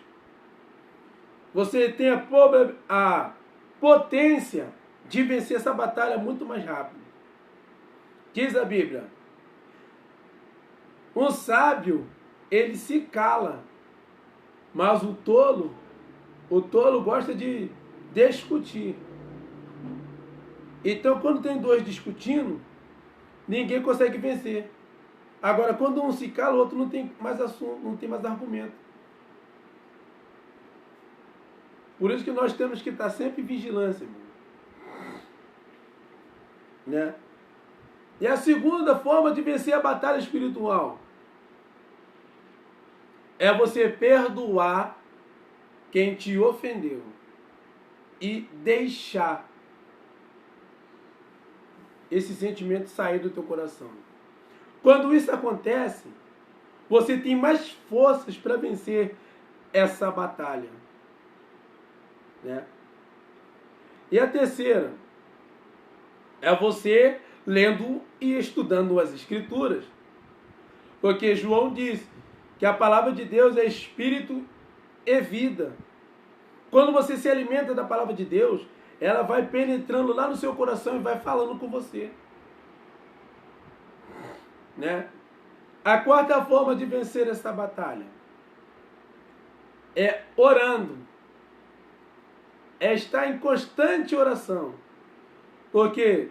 você tem a potência de vencer essa batalha muito mais rápido. Diz a Bíblia, um sábio, ele se cala, mas o tolo gosta de discutir. Então, quando tem dois discutindo, ninguém consegue vencer. Agora, quando um se cala, o outro não tem mais assunto, não tem mais argumento. Por isso que nós temos que estar sempre em vigilância, irmão. Né? E a segunda forma de vencer a batalha espiritual é você perdoar quem te ofendeu e deixar esse sentimento sair do teu coração. Quando isso acontece, você tem mais forças para vencer essa batalha. Né? E a terceira é você lendo e estudando as Escrituras. Porque João diz que a palavra de Deus é espírito e vida. Quando você se alimenta da palavra de Deus, ela vai penetrando lá no seu coração e vai falando com você. Né? A quarta forma de vencer essa batalha é orando. É estar em constante oração. Porque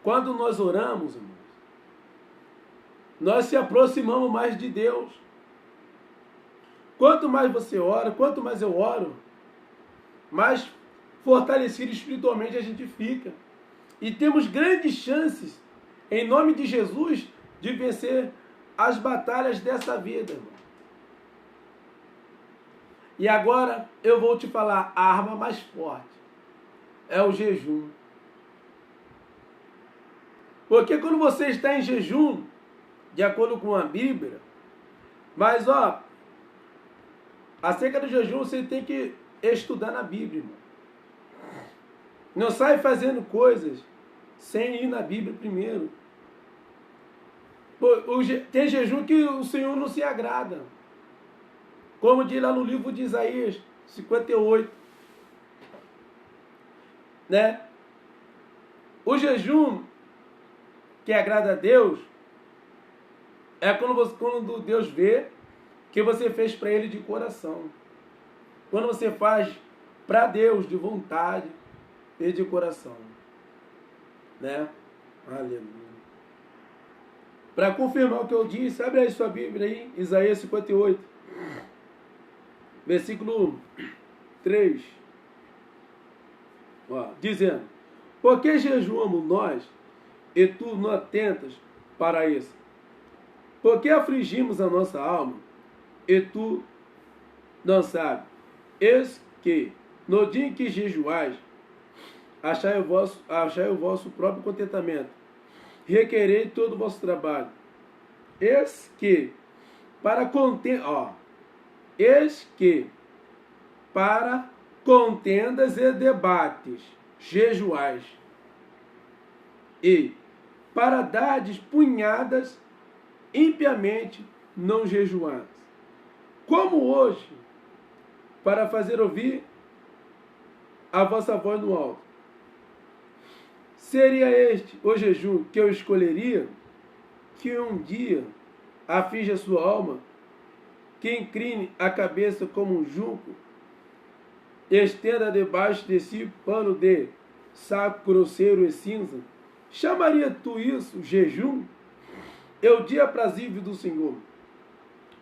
quando nós oramos, irmãos, nós se aproximamos mais de Deus. Quanto mais você ora, quanto mais eu oro, mais fortalecido espiritualmente a gente fica. E temos grandes chances, em nome de Jesus, de vencer as batalhas dessa vida, irmão. E agora eu vou te falar a arma mais forte. é o jejum. Porque quando você está em jejum, de acordo com a Bíblia, mas acerca do jejum você tem que estudar na Bíblia, irmão. Não sai fazendo coisas sem ir na Bíblia primeiro. Tem jejum que o Senhor não se agrada. Como diz lá no livro de Isaías 58. Né? O jejum que agrada a Deus é quando Deus vê que você fez para Ele de coração. Quando você faz para Deus de vontade e de coração. Né? Aleluia. Para confirmar o que eu disse, abre aí sua Bíblia aí, Isaías 58, versículo 3. Dizendo: por que jejuamos nós e tu não atentas para isso? Por que afligimos a nossa alma e tu não sabes? Eis que no dia em que jejuais, achai o vosso próprio contentamento, requerei todo o vosso trabalho. Eis que para contendas e debates jejuais, e para dardes punhadas impiamente não jejuais. Como hoje, para fazer ouvir a vossa voz no alto. Seria este o jejum que eu escolheria? Que um dia aflige a sua alma, que incline a cabeça como um junco, estenda debaixo de si pano de saco grosseiro e cinza? Chamaria tu isso jejum? É o dia aprazível do Senhor.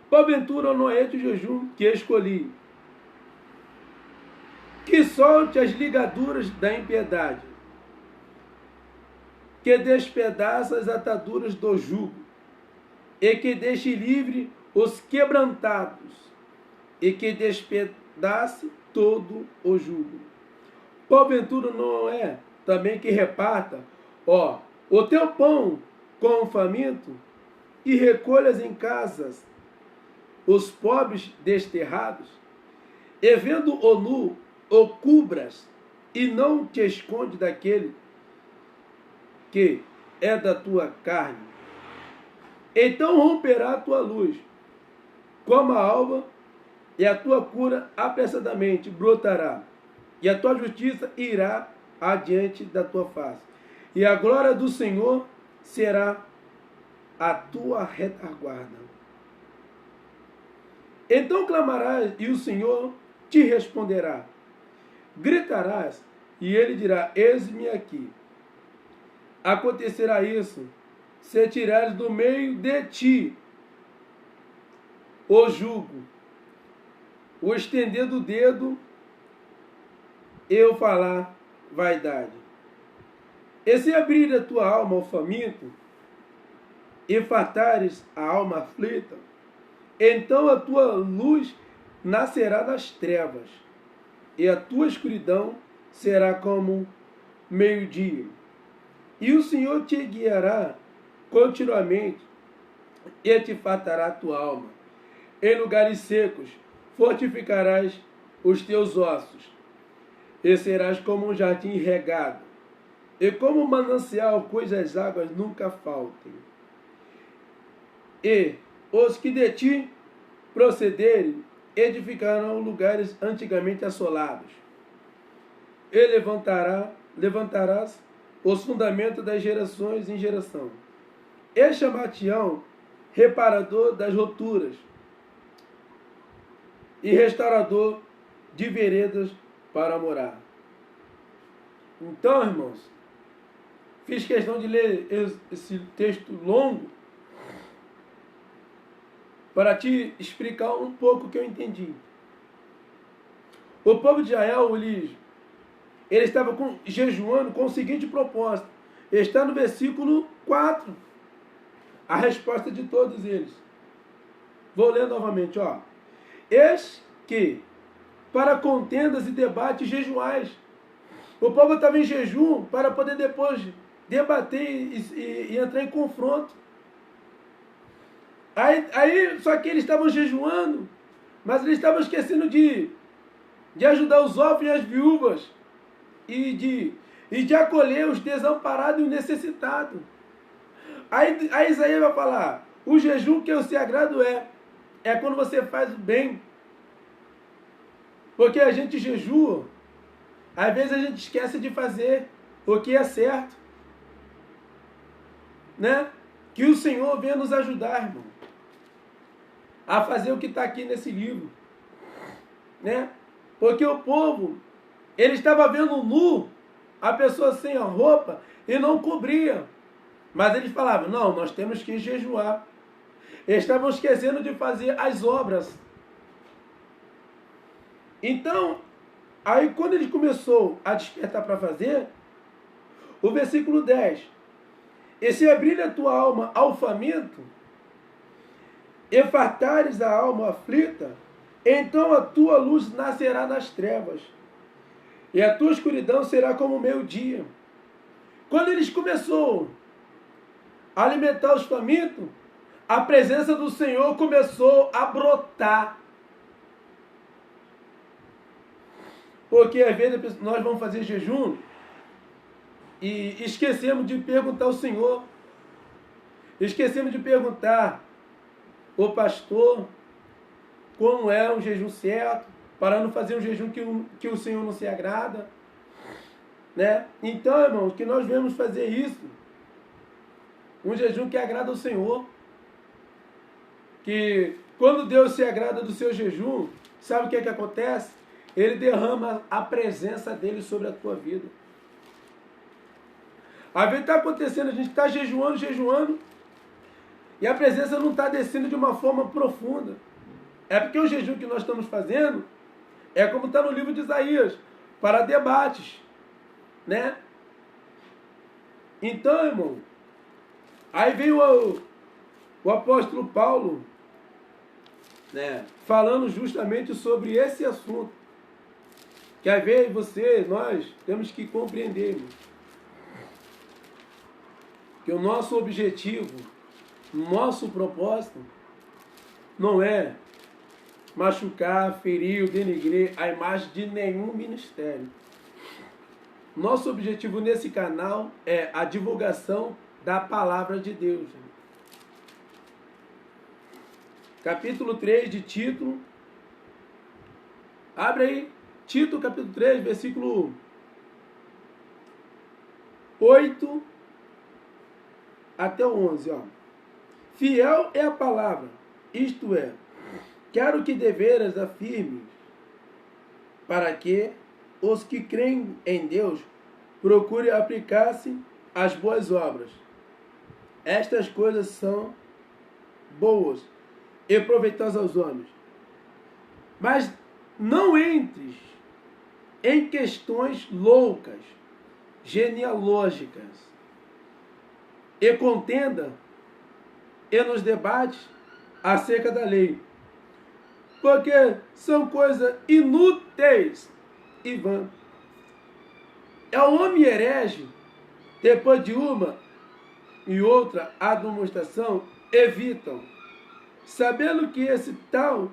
Porventura não é este o jejum que escolhi, que solte as ligaduras da impiedade, que despedaça as ataduras do jugo, e que deixe livre os quebrantados, e que despedace todo o jugo. Porventura não é também que reparta, o teu pão com o faminto, e recolhas em casas os pobres desterrados, e vendo o nu, o cubras, e não te esconde daquele que é da tua carne. Então romperá a tua luz como a alva, e a tua cura apressadamente brotará, e a tua justiça irá adiante da tua face, e a glória do Senhor será a tua retaguarda. Então clamarás, e o Senhor te responderá. Gritarás, e ele dirá: eis-me aqui. Acontecerá isso, se tirares do meio de ti o jugo, o estender do dedo e o falar vaidade. E se abrir a tua alma ao faminto, e fartares a alma aflita, então a tua luz nascerá das trevas, e a tua escuridão será como meio-dia. E o Senhor te guiará continuamente, e te fartará a tua alma. Em lugares secos fortificarás os teus ossos, e serás como um jardim regado, e como um manancial cujas águas nunca faltem. E os que de ti procederem edificarão lugares antigamente assolados, e levantarás os fundamentos das gerações em geração, e chamar-te-ão reparador das roturas, e restaurador de veredas para morar. Então, irmãos, fiz questão de ler esse texto longo para te explicar um pouco o que eu entendi. O povo de Israel, ele estava jejuando com o seguinte propósito. Está no versículo 4. A resposta de todos eles. Vou ler novamente, Eis que, para contendas e debates jejuais, O povo estava em jejum para poder depois debater e entrar em confronto. Só que eles estavam jejuando, mas eles estavam esquecendo de ajudar os órfãos e as viúvas e de acolher os desamparados e os necessitados. Aí Isaías vai falar, o jejum que eu se agrado é quando você faz o bem. Porque a gente jejua, às vezes a gente esquece de fazer o que é certo. Né? Que o Senhor venha nos ajudar, irmão, a fazer o que está aqui nesse livro. Né? Porque o povo, ele estava vendo nu a pessoa sem a roupa e não cobria. Mas eles falavam, não, nós temos que jejuar. Eles estavam esquecendo de fazer as obras. Então, aí quando ele começou a despertar para fazer, o versículo 10, e se abrir a tua alma ao faminto, e fartares a alma aflita, então a tua luz nascerá nas trevas, e a tua escuridão será como o meio-dia. Quando eles começaram a alimentar os famintos, a presença do Senhor começou a brotar. Porque às vezes nós vamos fazer jejum e esquecemos de perguntar ao Senhor. Esquecemos de perguntar ao pastor como é um jejum certo, para não fazer um jejum que o Senhor não se agrada. Né? Então, irmãos, que nós devemos fazer isso. Um jejum que agrada ao Senhor. Que quando Deus se agrada do seu jejum, sabe o que é que acontece? Ele derrama a presença dele sobre a tua vida. Às vezes está acontecendo, a gente está jejuando, e a presença não está descendo de uma forma profunda. É porque o jejum que nós estamos fazendo é como está no livro de Isaías, para debates. Né? Então, irmão, aí vem o apóstolo Paulo, né, falando justamente sobre esse assunto. Que às vezes nós temos que compreender, irmão, que o nosso objetivo, nosso propósito, não é machucar, ferir ou denegrir a imagem de nenhum ministério. Nosso objetivo nesse canal é a divulgação da palavra de Deus. Capítulo 3 de Tito. Abre aí. Tito, capítulo 3, versículo 8 até o 11. Ó. Fiel é a palavra, isto é, quero que deveras afirmes, para que os que creem em Deus procurem aplicar-se às boas obras. Estas coisas são boas e proveitosas aos homens. Mas não entres em questões loucas, genealógicas, e contenda e nos debates acerca da lei, porque são coisas inúteis e vãs. É o homem herege, depois de uma e outra admoestação, evitam, sabendo que esse tal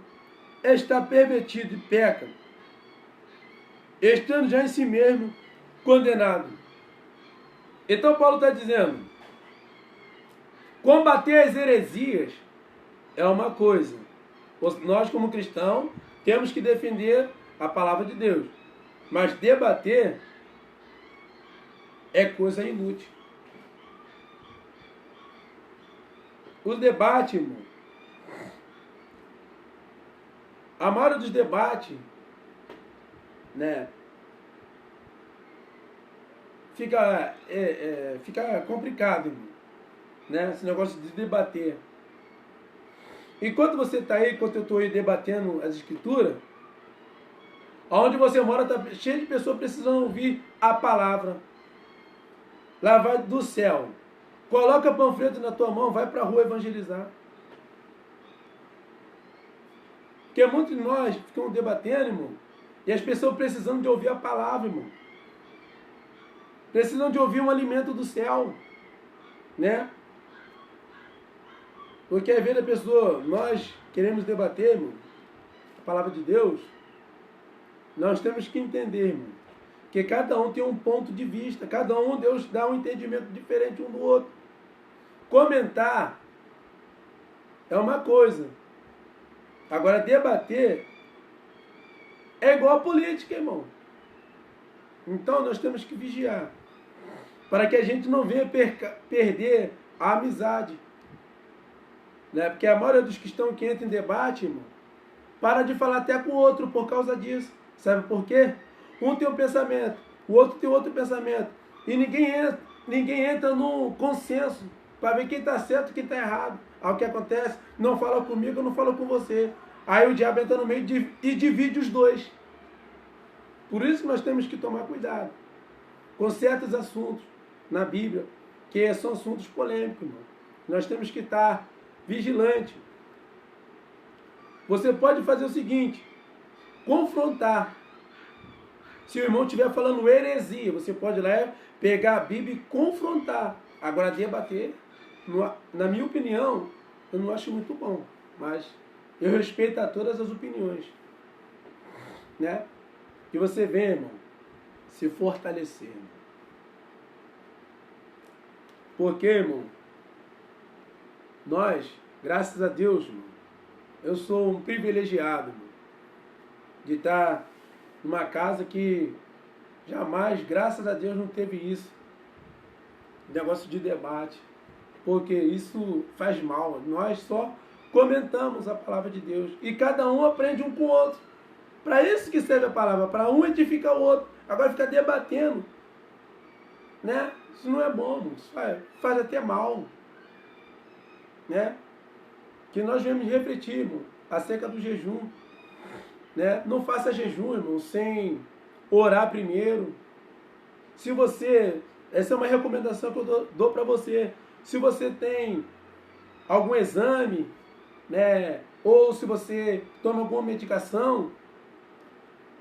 está pervertido e peca, estando já em si mesmo condenado. Então Paulo está dizendo, combater as heresias é uma coisa. Nós como cristãos temos que defender a palavra de Deus. Mas debater é coisa inútil. Os debates, irmão, a maioria dos debates, né, fica complicado, irmão, né, esse negócio de debater. Enquanto você está aí, enquanto eu estou aí debatendo as escrituras, onde você mora está cheio de pessoas precisando ouvir a palavra. Lá vai do céu. Coloca panfleto na tua mão, vai para a rua evangelizar. Porque muitos de nós ficamos debatendo, irmão, e as pessoas precisando de ouvir a palavra, irmão. Precisam de ouvir um alimento do céu, né? Porque às vezes a pessoa, nós queremos debater, irmão, a palavra de Deus, nós temos que entender, irmão, que cada um tem um ponto de vista, cada um, Deus dá um entendimento diferente um do outro. Comentar é uma coisa. Agora, debater é igual a política, irmão. Então, nós temos que vigiar, para que a gente não venha perder a amizade. Né? Porque a maioria dos cristãos que entram em debate, irmão, para de falar até com o outro por causa disso. Sabe por quê? Um tem um pensamento, o outro tem outro pensamento. E ninguém entra num consenso para ver quem está certo e quem está errado. Aí o que acontece? Não fala comigo, não fala com você. Aí o diabo entra no meio e divide os dois. Por isso que nós temos que tomar cuidado com certos assuntos na Bíblia, que são assuntos polêmicos, irmão. Nós temos que estar vigilantes. Você pode fazer o seguinte: confrontar. Se o irmão estiver falando heresia, você pode ir lá pegar a Bíblia e confrontar. Agora, debater, na minha opinião, eu não acho muito bom. Mas eu respeito a todas as opiniões. Né? E você vem, irmão, se fortalecer. Irmão. Porque, irmão, nós, graças a Deus, irmão, eu sou um privilegiado, irmão, de estar numa casa que jamais, graças a Deus, não teve isso. Negócio de debate. Porque isso faz mal. Nós só comentamos a palavra de Deus. E cada um aprende um com o outro. Para isso que serve a palavra. Para um edificar o outro. Agora ficar debatendo. Né? Isso não é bom. Isso faz até mal. Né? Que nós vamos refletir, irmão, acerca do jejum. Né? Não faça jejum, irmão, sem orar primeiro. Se você... Essa é uma recomendação que eu dou para você. Se você tem algum exame, né, ou se você toma alguma medicação,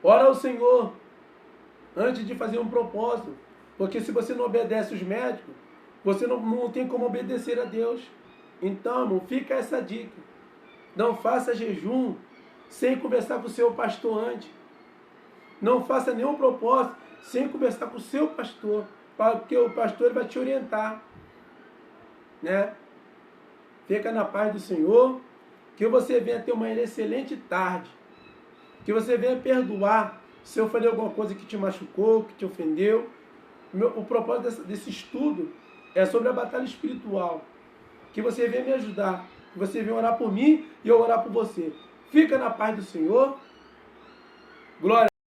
ora ao Senhor antes de fazer um propósito. Porque se você não obedece os médicos, você não tem como obedecer a Deus. Então, irmão, fica essa dica. Não faça jejum sem conversar com o seu pastor antes. Não faça nenhum propósito sem conversar com o seu pastor. Porque o pastor vai te orientar. Né? Fica na paz do Senhor. Que você venha ter uma excelente tarde. Que você venha perdoar se eu falei alguma coisa que te machucou, que te ofendeu. O propósito desse estudo é sobre a batalha espiritual. Que você venha me ajudar. Que você venha orar por mim e eu orar por você. Fica na paz do Senhor. Glória.